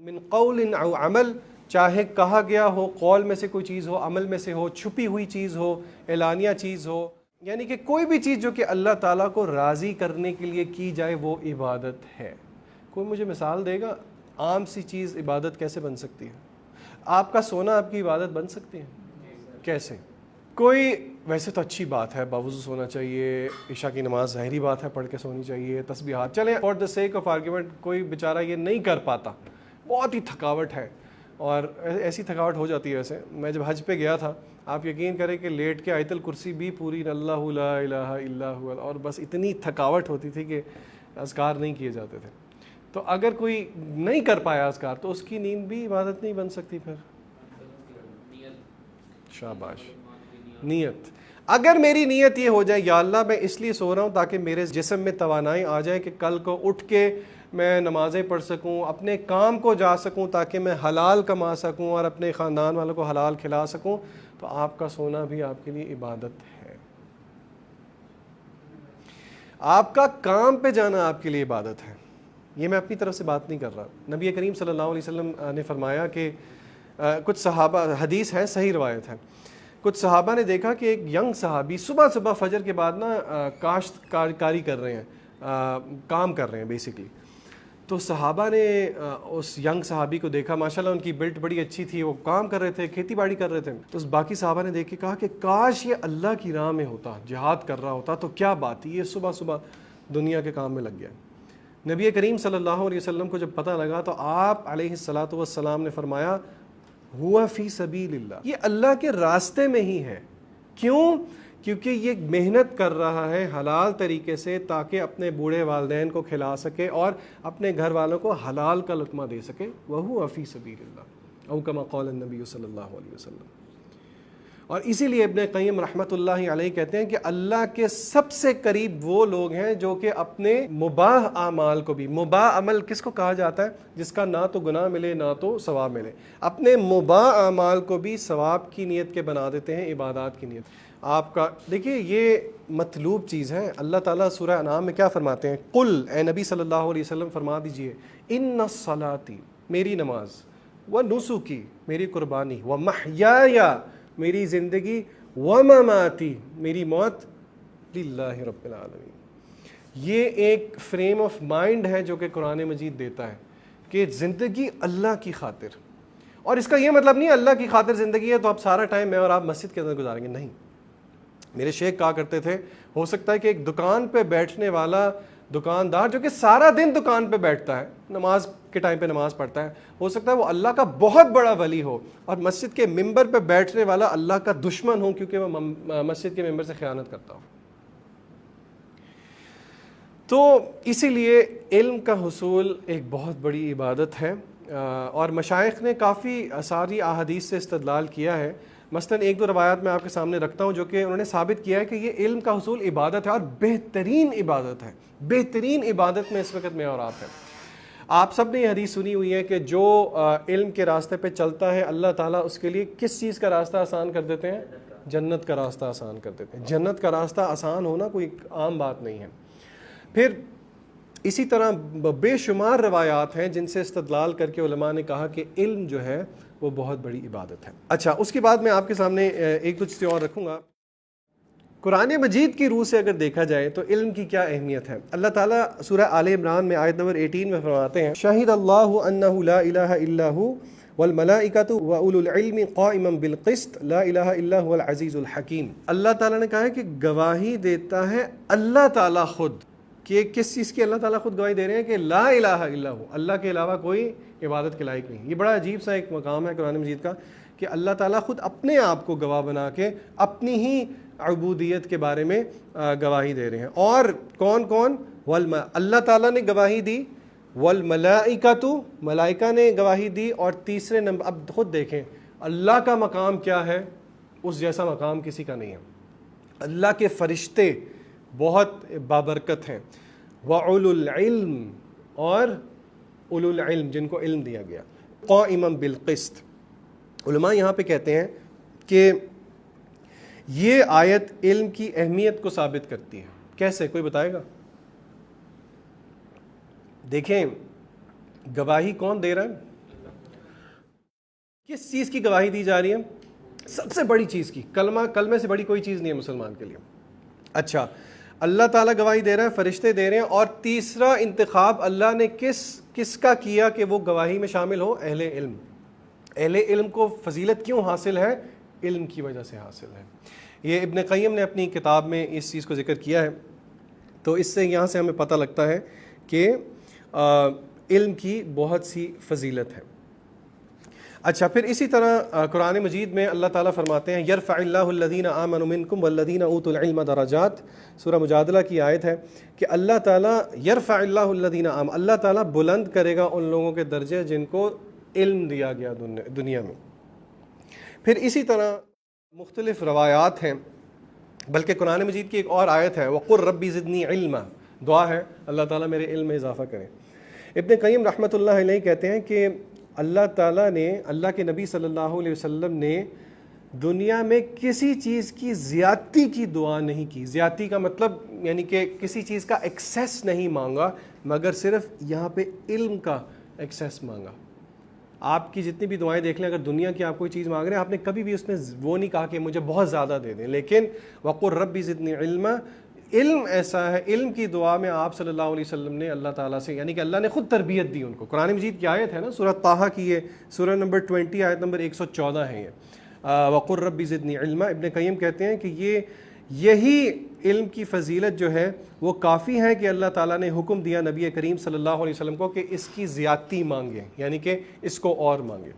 من قول او عمل، چاہے کہا گیا ہو، قول میں سے کوئی چیز ہو، عمل میں سے ہو، چھپی ہوئی چیز ہو، اعلانیہ چیز ہو، یعنی کہ کوئی بھی چیز جو کہ اللہ تعالیٰ کو راضی کرنے کے لیے کی جائے وہ عبادت ہے۔ کوئی مجھے مثال دے گا عام سی چیز عبادت کیسے بن سکتی ہے؟ آپ کا سونا آپ کی عبادت بن سکتی ہے؟ کیسے؟ کوئی ویسے تو اچھی بات ہے، باوضو سونا چاہیے، عشاء کی نماز ظاہری بات ہے پڑھ کے سونی چاہیے، تسبیحات، چلیں for the sake of argument کوئی بیچارہ یہ نہیں کر پاتا، بہت ہی تھکاوٹ ہے، اور ایسی تھکاوٹ ہو جاتی ہے۔ ویسے میں جب حج پہ گیا تھا، آپ یقین کریں کہ لیٹ کے آیت الکرسی بھی پوری اللہ لا الہ الا ہوا، اور بس اتنی تھکاوٹ ہوتی تھی کہ اذکار نہیں کیے جاتے تھے۔ تو اگر کوئی نہیں کر پایا اذکار تو اس کی نیند بھی عبادت نہیں بن سکتی۔ پھر شاباش، نیت۔ اگر میری نیت یہ ہو جائے یا اللہ میں اس لیے سو رہا ہوں تاکہ میرے جسم میں توانائی آ جائے کہ کل کو اٹھ کے میں نمازیں پڑھ سکوں، اپنے کام کو جا سکوں تاکہ میں حلال کما سکوں اور اپنے خاندان والوں کو حلال کھلا سکوں، تو آپ کا سونا بھی آپ کے لیے عبادت ہے۔ آپ کا کام پہ جانا آپ کے لیے عبادت ہے۔ یہ میں اپنی طرف سے بات نہیں کر رہا۔ نبی کریم صلی اللہ علیہ وسلم نے فرمایا کہ کچھ صحابہ، حدیث ہے، صحیح روایت ہے، کچھ صحابہ نے دیکھا کہ ایک ینگ صحابی صبح صبح فجر کے بعد کاشت کاری کر رہے ہیں، کام کر رہے ہیں بیسیکلی۔ تو صحابہ نے اس ینگ صحابی کو دیکھا، ماشاءاللہ ان کی بلڈ بڑی اچھی تھی، وہ کام کر رہے تھے، کھیتی باڑی کر رہے تھے۔ تو اس باقی صحابہ نے دیکھ کے کہا کہ کاش یہ اللہ کی راہ میں ہوتا، جہاد کر رہا ہوتا تو کیا بات تھی، یہ صبح صبح دنیا کے کام میں لگ گیا۔ نبی کریم صلی اللہ علیہ وسلم کو جب پتہ لگا تو آپ علیہ الصلاۃ والسلام نے فرمایا ہوا فی سبیل اللہ، یہ اللہ کے راستے میں ہی ہے۔ کیوں؟ کیونکہ یہ محنت کر رہا ہے حلال طریقے سے تاکہ اپنے بوڑھے والدین کو کھلا سکے اور اپنے گھر والوں کو حلال کا لقمہ دے سکے۔ وَهُوَ فِي سَبِيلِ اللَّهِ او كما قال النبی صلی اللہ علیہ وسلم۔ اور اسی لیے ابن قیم رحمۃ اللہ علیہ کہتے ہیں کہ اللہ کے سب سے قریب وہ لوگ ہیں جو کہ اپنے مباح اعمال کو بھی، مباح عمل کس کو کہا جاتا ہے؟ جس کا نہ تو گناہ ملے نہ تو ثواب ملے، اپنے مباح اعمال کو بھی ثواب کی نیت کے بنا دیتے ہیں، عبادات کی نیت۔ آپ کا دیکھیے یہ مطلوب چیز ہے۔ اللہ تعالیٰ سورہ انعام میں کیا فرماتے ہیں؟ قل، اے نبی صلی اللہ علیہ وسلم فرما دیجئے، ان الصلاۃ، میری نماز، ونسکی، میری قربانی، ومحیای، میری زندگی، ومماتی، میری موت، للہ رب العالمین۔ یہ ایک فریم آف مائنڈ ہے جو کہ قرآن مجید دیتا ہے کہ زندگی اللہ کی خاطر۔ اور اس کا یہ مطلب نہیں اللہ کی خاطر زندگی ہے تو اب سارا ٹائم میں اور آپ مسجد کے اندر گزاریں گے، نہیں۔ میرے شیخ کہا کرتے تھے ہو سکتا ہے کہ ایک دکان پہ بیٹھنے والا دکاندار جو کہ سارا دن دکان پہ بیٹھتا ہے، نماز کے ٹائم پہ نماز پڑھتا ہے، ہو سکتا ہے وہ اللہ کا بہت بڑا ولی ہو، اور مسجد کے ممبر پہ بیٹھنے والا اللہ کا دشمن ہو کیونکہ وہ مسجد کے ممبر سے خیانت کرتا ہو۔ تو اسی لیے علم کا حصول ایک بہت بڑی عبادت ہے، اور مشائخ نے کافی ساری احادیث سے استدلال کیا ہے۔ مثلاً ایک دو روایات میں آپ کے سامنے رکھتا ہوں جو کہ انہوں نے ثابت کیا ہے کہ یہ علم کا حصول عبادت ہے، اور بہترین عبادت ہے۔ بہترین عبادت میں اس وقت میں اور آپ ہیں۔ آپ سب نے یہ حدیث سنی ہوئی ہے کہ جو علم کے راستے پہ چلتا ہے اللہ تعالیٰ اس کے لیے کس چیز کا راستہ آسان کر دیتے ہیں؟ جنت کا راستہ آسان کر دیتے ہیں۔ جنت کا راستہ آسان ہونا کوئی عام بات نہیں ہے۔ پھر اسی طرح بے شمار روایات ہیں جن سے استدلال کر کے علماء نے کہا کہ علم جو ہے وہ بہت بڑی عبادت ہے۔ اچھا، اس کے بعد میں آپ کے سامنے ایک دو چیزیں اور رکھوں گا۔ قرآن مجید کی روح سے اگر دیکھا جائے تو علم کی کیا اہمیت ہے؟ اللہ تعالیٰ سورہ آل عمران میں آیت نمبر 18 میں فرماتے ہیں شہد اللہ انہ لا الہ الا ہو والملائکۃ واولو العلم قائما بالقسط لا الہ الا هو العزیز الحکیم۔ اللہ تعالیٰ نے کہا ہے کہ گواہی دیتا ہے اللہ تعالیٰ خود، کہ کس چیز کی اللہ تعالیٰ خود گواہی دے رہے ہیں؟ کہ لا الہ الا ہو، اللہ کے علاوہ کوئی عبادت کے لائق نہیں۔ یہ بڑا عجیب سا ایک مقام ہے قرآن مجید کا کہ اللہ تعالیٰ خود اپنے آپ کو گواہ بنا کے اپنی ہی عبودیت کے بارے میں گواہی دے رہے ہیں۔ اور کون کون؟ اللہ تعالیٰ نے گواہی دی، والملائکۃ، ملائکہ نے گواہی دی، اور تیسرے نمبر اب خود دیکھیں اللہ کا مقام کیا ہے، اس جیسا مقام کسی کا نہیں ہے۔ اللہ کے فرشتے بہت بابرکت ہیں، وَأُولُو الْعِلْمِ، اور اولو العلم جن کو علم دیا گیا، قائما بالقسط۔ علماء یہاں پہ کہتے ہیں کہ یہ آیت علم کی اہمیت کو ثابت کرتی ہے۔ کیسے؟ کوئی بتائے گا؟ دیکھیں گواہی کون دے رہا ہے؟ کس چیز کی گواہی دی جا رہی ہے؟ سب سے بڑی چیز کی، کلمے سے بڑی کوئی چیز نہیں ہے مسلمان کے لیے۔ اچھا، اللہ تعالیٰ گواہی دے رہا ہے، فرشتے دے رہے ہیں، اور تیسرا انتخاب اللہ نے کس کا کیا کہ وہ گواہی میں شامل ہو؟ اہل علم۔ اہل علم کو فضیلت کیوں حاصل ہے؟ علم کی وجہ سے حاصل ہے۔ یہ ابن قیم نے اپنی کتاب میں اس چیز کو ذکر کیا ہے۔ تو اس سے یہاں سے ہمیں پتہ لگتا ہے کہ علم کی بہت سی فضیلت ہے۔ اچھا، پھر اسی طرح قرآن مجید میں اللہ تعالیٰ فرماتے ہیں یرفع اللہ الذین آمنوا منکم والذین اوتوا العلم درجات، سورہ مجادلہ کی آیت ہے کہ اللہ تعالیٰ یرفع اللہ الذین آمنوا، اللہ تعالیٰ بلند کرے گا ان لوگوں کے درجے جن کو علم دیا گیا دنیا میں۔ پھر اسی طرح مختلف روایات ہیں بلکہ قرآن مجید کی ایک اور آیت ہے وَقُلْ رَبِّ زِدْنِي عِلْمًا، دعا ہے اللہ تعالیٰ میرے علم میں اضافہ کریں۔ ابن قیم رحمۃ اللہ علیہ کہتے ہیں کہ اللہ تعالیٰ نے، اللہ کے نبی صلی اللہ علیہ وسلم نے دنیا میں کسی چیز کی زیادتی کی دعا نہیں کی۔ زیادتی کا مطلب یعنی کہ کسی چیز کا ایکسیس نہیں مانگا، مگر صرف یہاں پہ علم کا ایکسیس مانگا۔ آپ کی جتنی بھی دعائیں دیکھ لیں، اگر دنیا کی آپ کوئی چیز مانگ رہے ہیں، آپ نے کبھی بھی اس میں وہ نہیں کہا کہ مجھے بہت زیادہ دے دیں، لیکن وَقُلْ رَبِّ زِدْنِي عِلْمًا، علم ایسا ہے، علم کی دعا میں آپ صلی اللہ علیہ وسلم نے اللہ تعالیٰ سے، یعنی کہ اللہ نے خود تربیت دی ان کو۔ قرآن مجید کی آیت ہے نا، سورہ طٰہٰ کی، یہ سورہ نمبر 20 آیت نمبر 114 ہے یہ، وَقُلْ رَبِّ زِدْنِي عِلْمًا۔ ابن قیم کہتے ہیں کہ یہی علم کی فضیلت جو ہے وہ کافی ہے کہ اللہ تعالیٰ نے حکم دیا نبی کریم صلی اللہ علیہ وسلم کو کہ اس کی زیادتی مانگیں، یعنی کہ اس کو اور مانگیں۔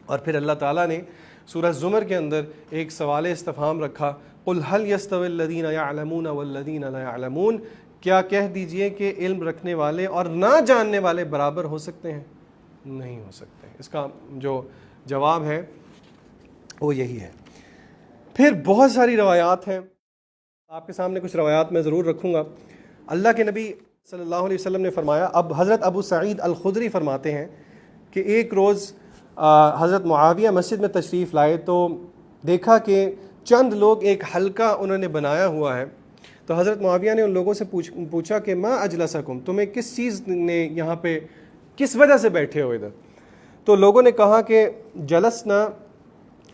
اور پھر اللہ تعالیٰ نے سورہ زمر کے اندر ایک سوال استفہام رکھا، قُلْ هَلْ يَسْتَوِي الَّذِينَ يَعْلَمُونَ وَالَّذِينَ لَا يَعْلَمُونَ، کیا کہہ دیجئے کہ علم رکھنے والے اور نہ جاننے والے برابر ہو سکتے ہیں؟ نہیں ہو سکتے۔ اس کا جو جواب ہے وہ یہی ہے۔ پھر بہت ساری روایات ہیں، آپ کے سامنے کچھ روایات میں ضرور رکھوں گا۔ اللہ کے نبی صلی اللہ علیہ وسلم نے فرمایا، اب حضرت ابو سعید الخدری فرماتے ہیں کہ ایک روز حضرت معاویہ مسجد میں تشریف لائے تو دیکھا کہ چند لوگ ایک حلقہ انہوں نے بنایا ہوا ہے، تو حضرت معاویہ نے ان لوگوں سے پوچھا کہ ما اجلسکم، تمہیں کس چیز نے یہاں پہ کس وجہ سے بیٹھے ہو ادھر؟ تو لوگوں نے کہا کہ جلسنا،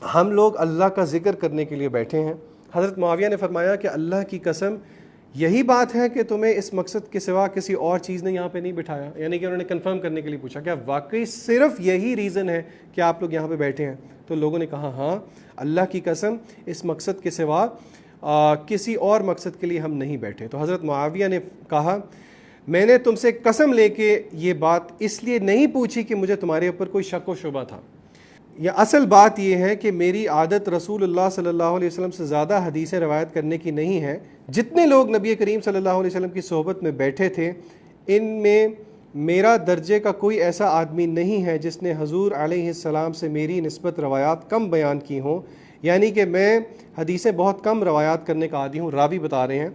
ہم لوگ اللہ کا ذکر کرنے کے لیے بیٹھے ہیں۔ حضرت معاویہ نے فرمایا کہ اللہ کی قسم یہی بات ہے کہ تمہیں اس مقصد کے سوا کسی اور چیز نے یہاں پہ نہیں بٹھایا؟ یعنی کہ انہوں نے کنفرم کرنے کے لیے پوچھا کیا واقعی صرف یہی ریزن ہے کہ آپ لوگ یہاں پہ بیٹھے ہیں؟ تو لوگوں نے کہا ہاں، اللہ کی قسم اس مقصد کے سوا کسی اور مقصد کے لیے ہم نہیں بیٹھے۔ تو حضرت معاویہ نے کہا میں نے تم سے قسم لے کے یہ بات اس لیے نہیں پوچھی کہ مجھے تمہارے اوپر کوئی شک و شبہ تھا، یہ اصل بات یہ ہے کہ میری عادت رسول اللہ صلی اللہ علیہ وسلم سے زیادہ حدیثیں روایت کرنے کی نہیں ہے۔ جتنے لوگ نبی کریم صلی اللہ علیہ وسلم کی صحبت میں بیٹھے تھے، ان میں میرا درجے کا کوئی ایسا آدمی نہیں ہے جس نے حضور علیہ السلام سے میری نسبت روایات کم بیان کی ہوں، یعنی کہ میں حدیثیں بہت کم روایات کرنے کا عادی ہوں۔ راوی بتا رہے ہیں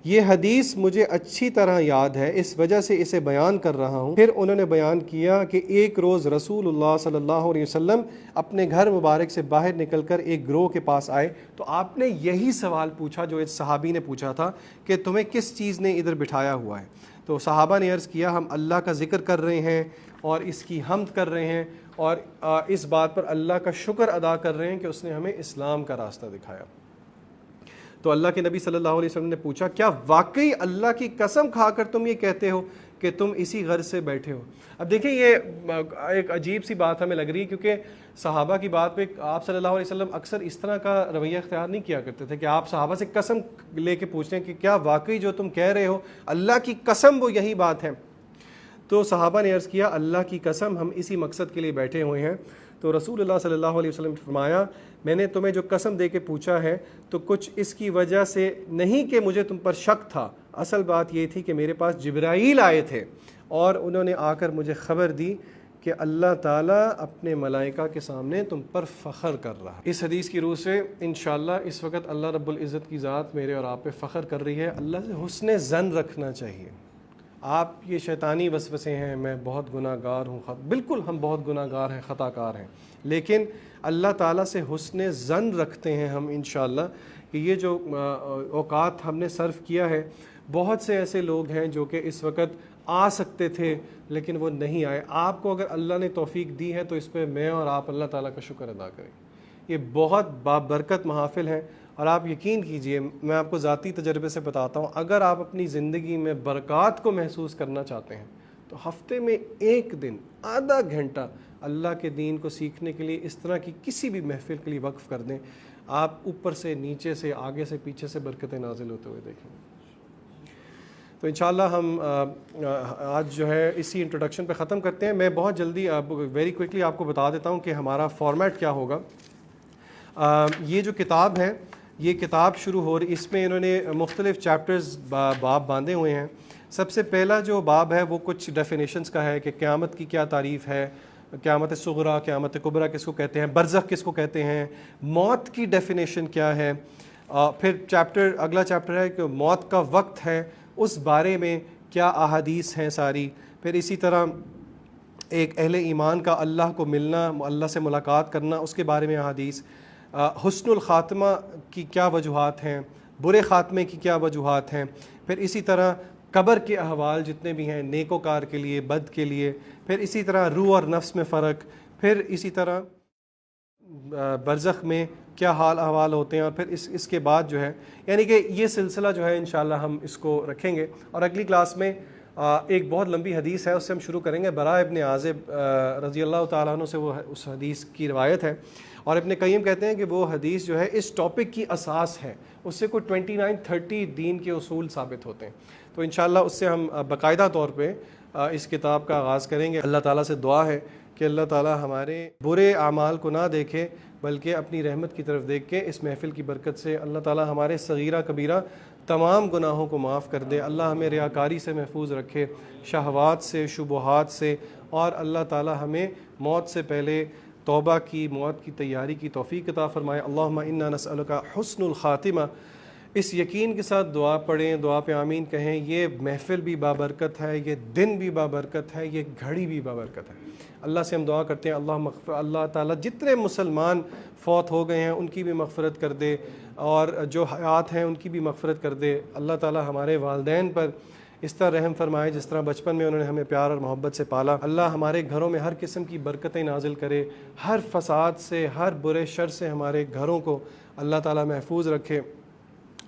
یہ حدیث مجھے اچھی طرح یاد ہے، اس وجہ سے اسے بیان کر رہا ہوں۔ پھر انہوں نے بیان کیا کہ ایک روز رسول اللہ صلی اللہ علیہ وسلم اپنے گھر مبارک سے باہر نکل کر ایک گروہ کے پاس آئے، تو آپ نے یہی سوال پوچھا جو اس صحابی نے پوچھا تھا کہ تمہیں کس چیز نے ادھر بٹھایا ہوا ہے؟ تو صحابہ نے عرض کیا ہم اللہ کا ذکر کر رہے ہیں اور اس کی حمد کر رہے ہیں اور اس بات پر اللہ کا شکر ادا کر رہے ہیں کہ اس نے ہمیں اسلام کا راستہ دکھایا۔ تو اللہ کے نبی صلی اللہ علیہ وسلم نے پوچھا کیا واقعی اللہ کی قسم کھا کر تم یہ کہتے ہو کہ تم اسی غرض سے بیٹھے ہو؟ اب دیکھیں یہ ایک عجیب سی بات ہمیں لگ رہی ہے، کیونکہ صحابہ کی بات پہ آپ صلی اللہ علیہ وسلم اکثر اس طرح کا رویہ اختیار نہیں کیا کرتے تھے کہ آپ صحابہ سے قسم لے کے پوچھتے ہیں کہ کیا واقعی جو تم کہہ رہے ہو اللہ کی قسم وہ یہی بات ہے؟ تو صحابہ نے عرض کیا اللہ کی قسم ہم اسی مقصد کے لیے بیٹھے ہوئے ہیں۔ تو رسول اللہ صلی اللہ علیہ وسلم نے فرمایا میں نے تمہیں جو قسم دے کے پوچھا ہے تو کچھ اس کی وجہ سے نہیں کہ مجھے تم پر شک تھا، اصل بات یہ تھی کہ میرے پاس جبرائیل آئے تھے اور انہوں نے آ کر مجھے خبر دی کہ اللہ تعالیٰ اپنے ملائکہ کے سامنے تم پر فخر کر رہا ہے۔ اس حدیث کی روح سے انشاءاللہ اس وقت اللہ رب العزت کی ذات میرے اور آپ پہ فخر کر رہی ہے۔ اللہ سے حسن ظن رکھنا چاہیے۔ آپ یہ شیطانی وسوسے ہیں میں بہت گناہ گار ہوں، بالکل ہم بہت گناہ گار ہیں، خطا کار ہیں، لیکن اللہ تعالیٰ سے حسن ظن رکھتے ہیں ہم انشاءاللہ کہ یہ جو اوقات ہم نے صرف کیا ہے، بہت سے ایسے لوگ ہیں جو کہ اس وقت آ سکتے تھے لیکن وہ نہیں آئے۔ آپ کو اگر اللہ نے توفیق دی ہے تو اس پہ میں اور آپ اللہ تعالیٰ کا شکر ادا کریں۔ یہ بہت بابرکت محافل ہیں اور آپ یقین کیجئے، میں آپ کو ذاتی تجربے سے بتاتا ہوں، اگر آپ اپنی زندگی میں برکات کو محسوس کرنا چاہتے ہیں تو ہفتے میں ایک دن آدھا گھنٹہ اللہ کے دین کو سیکھنے کے لیے اس طرح کی کسی بھی محفل کے لیے وقف کر دیں، آپ اوپر سے نیچے سے آگے سے پیچھے سے برکتیں نازل ہوتے ہوئے دیکھیں۔ تو انشاءاللہ ہم آج جو ہے اسی انٹروڈکشن پہ ختم کرتے ہیں۔ میں بہت جلدی ویری کوئکلی آپ کو بتا دیتا ہوں کہ ہمارا فارمیٹ کیا ہوگا۔ یہ جو کتاب ہے یہ کتاب شروع ہو رہی، اس میں انہوں نے مختلف چیپٹرز باب باندھے ہوئے ہیں۔ سب سے پہلا جو باب ہے وہ کچھ ڈیفینیشنز کا ہے کہ قیامت کی کیا تعریف ہے، قیامت صغریٰ، قیامت کبریٰ کس کو کہتے ہیں، برزخ کس کو کہتے ہیں، موت کی ڈیفینیشن کیا ہے، پھر اگلا چیپٹر ہے کہ موت کا وقت ہے، اس بارے میں کیا احادیث ہیں ساری. پھر اسی طرح ایک اہل ایمان کا اللہ کو ملنا، اللہ سے ملاقات کرنا، اس کے بارے میں احادیث. حسن الخاتمہ کی کیا وجوہات ہیں، برے خاتمے کی کیا وجوہات ہیں. پھر اسی طرح قبر کے احوال جتنے بھی ہیں، نیک و کار کے لیے، بد کے لیے. پھر اسی طرح روح اور نفس میں فرق. پھر اسی طرح برزخ میں کیا حال احوال ہوتے ہیں. اور پھر اس کے بعد جو ہے، یعنی کہ یہ سلسلہ جو ہے انشاءاللہ ہم اس کو رکھیں گے. اور اگلی کلاس میں ایک بہت لمبی حدیث ہے، اس سے ہم شروع کریں گے. براء ابن عازب رضی اللہ تعالیٰ عنہ سے وہ اس حدیث کی روایت ہے، اور ابن قیم کہتے ہیں کہ وہ حدیث جو ہے اس ٹاپک کی اساس ہے. اس سے کوئی 29-30 دین کے اصول ثابت ہوتے ہیں. تو انشاءاللہ اس سے ہم باقاعدہ طور پہ اس کتاب کا آغاز کریں گے. اللہ تعالیٰ سے دعا ہے کہ اللہ تعالیٰ ہمارے برے اعمال کو نہ دیکھے، بلکہ اپنی رحمت کی طرف دیکھ کے اس محفل کی برکت سے اللہ تعالیٰ ہمارے صغیرہ کبیرہ تمام گناہوں کو معاف کر دے. اللہ ہمیں ریاکاری سے محفوظ رکھے، شہوات سے، شبہات سے، اور اللہ تعالیٰ ہمیں موت سے پہلے توبہ کی، موت کی تیاری کی توفیق عطا فرمائے. اللہم انا نسألک حسن الخاتمہ. اس یقین کے ساتھ دعا پڑھیں، دعا پہ آمین کہیں. یہ محفل بھی بابرکت ہے، یہ دن بھی بابرکت ہے، یہ گھڑی بھی بابرکت ہے. اللہ سے ہم دعا کرتے ہیں اللہ تعالیٰ جتنے مسلمان فوت ہو گئے ہیں ان کی بھی مغفرت کر دے، اور جو حیات ہیں ان کی بھی مغفرت کر دے. اللہ تعالیٰ ہمارے والدین پر اس طرح رحم فرمائے جس طرح بچپن میں انہوں نے ہمیں پیار اور محبت سے پالا. اللہ ہمارے گھروں میں ہر قسم کی برکتیں نازل کرے، ہر فساد سے، ہر برے شر سے ہمارے گھروں کو اللہ تعالیٰ محفوظ رکھے،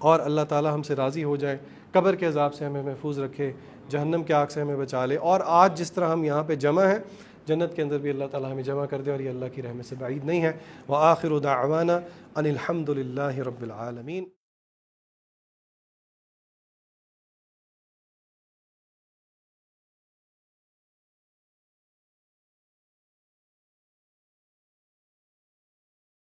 اور اللہ تعالیٰ ہم سے راضی ہو جائے. قبر کے عذاب سے ہمیں محفوظ رکھے، جہنم کے آگ سے ہمیں بچا لے. اور آج جس طرح ہم یہاں پہ جمع ہیں، جنت کے اندر بھی اللہ تعالیٰ ہمیں جمع کر دے، اور یہ اللہ کی رحمت سے بعید نہیں ہے. وآخر دعوانا ان الحمد للہ رب العالمین.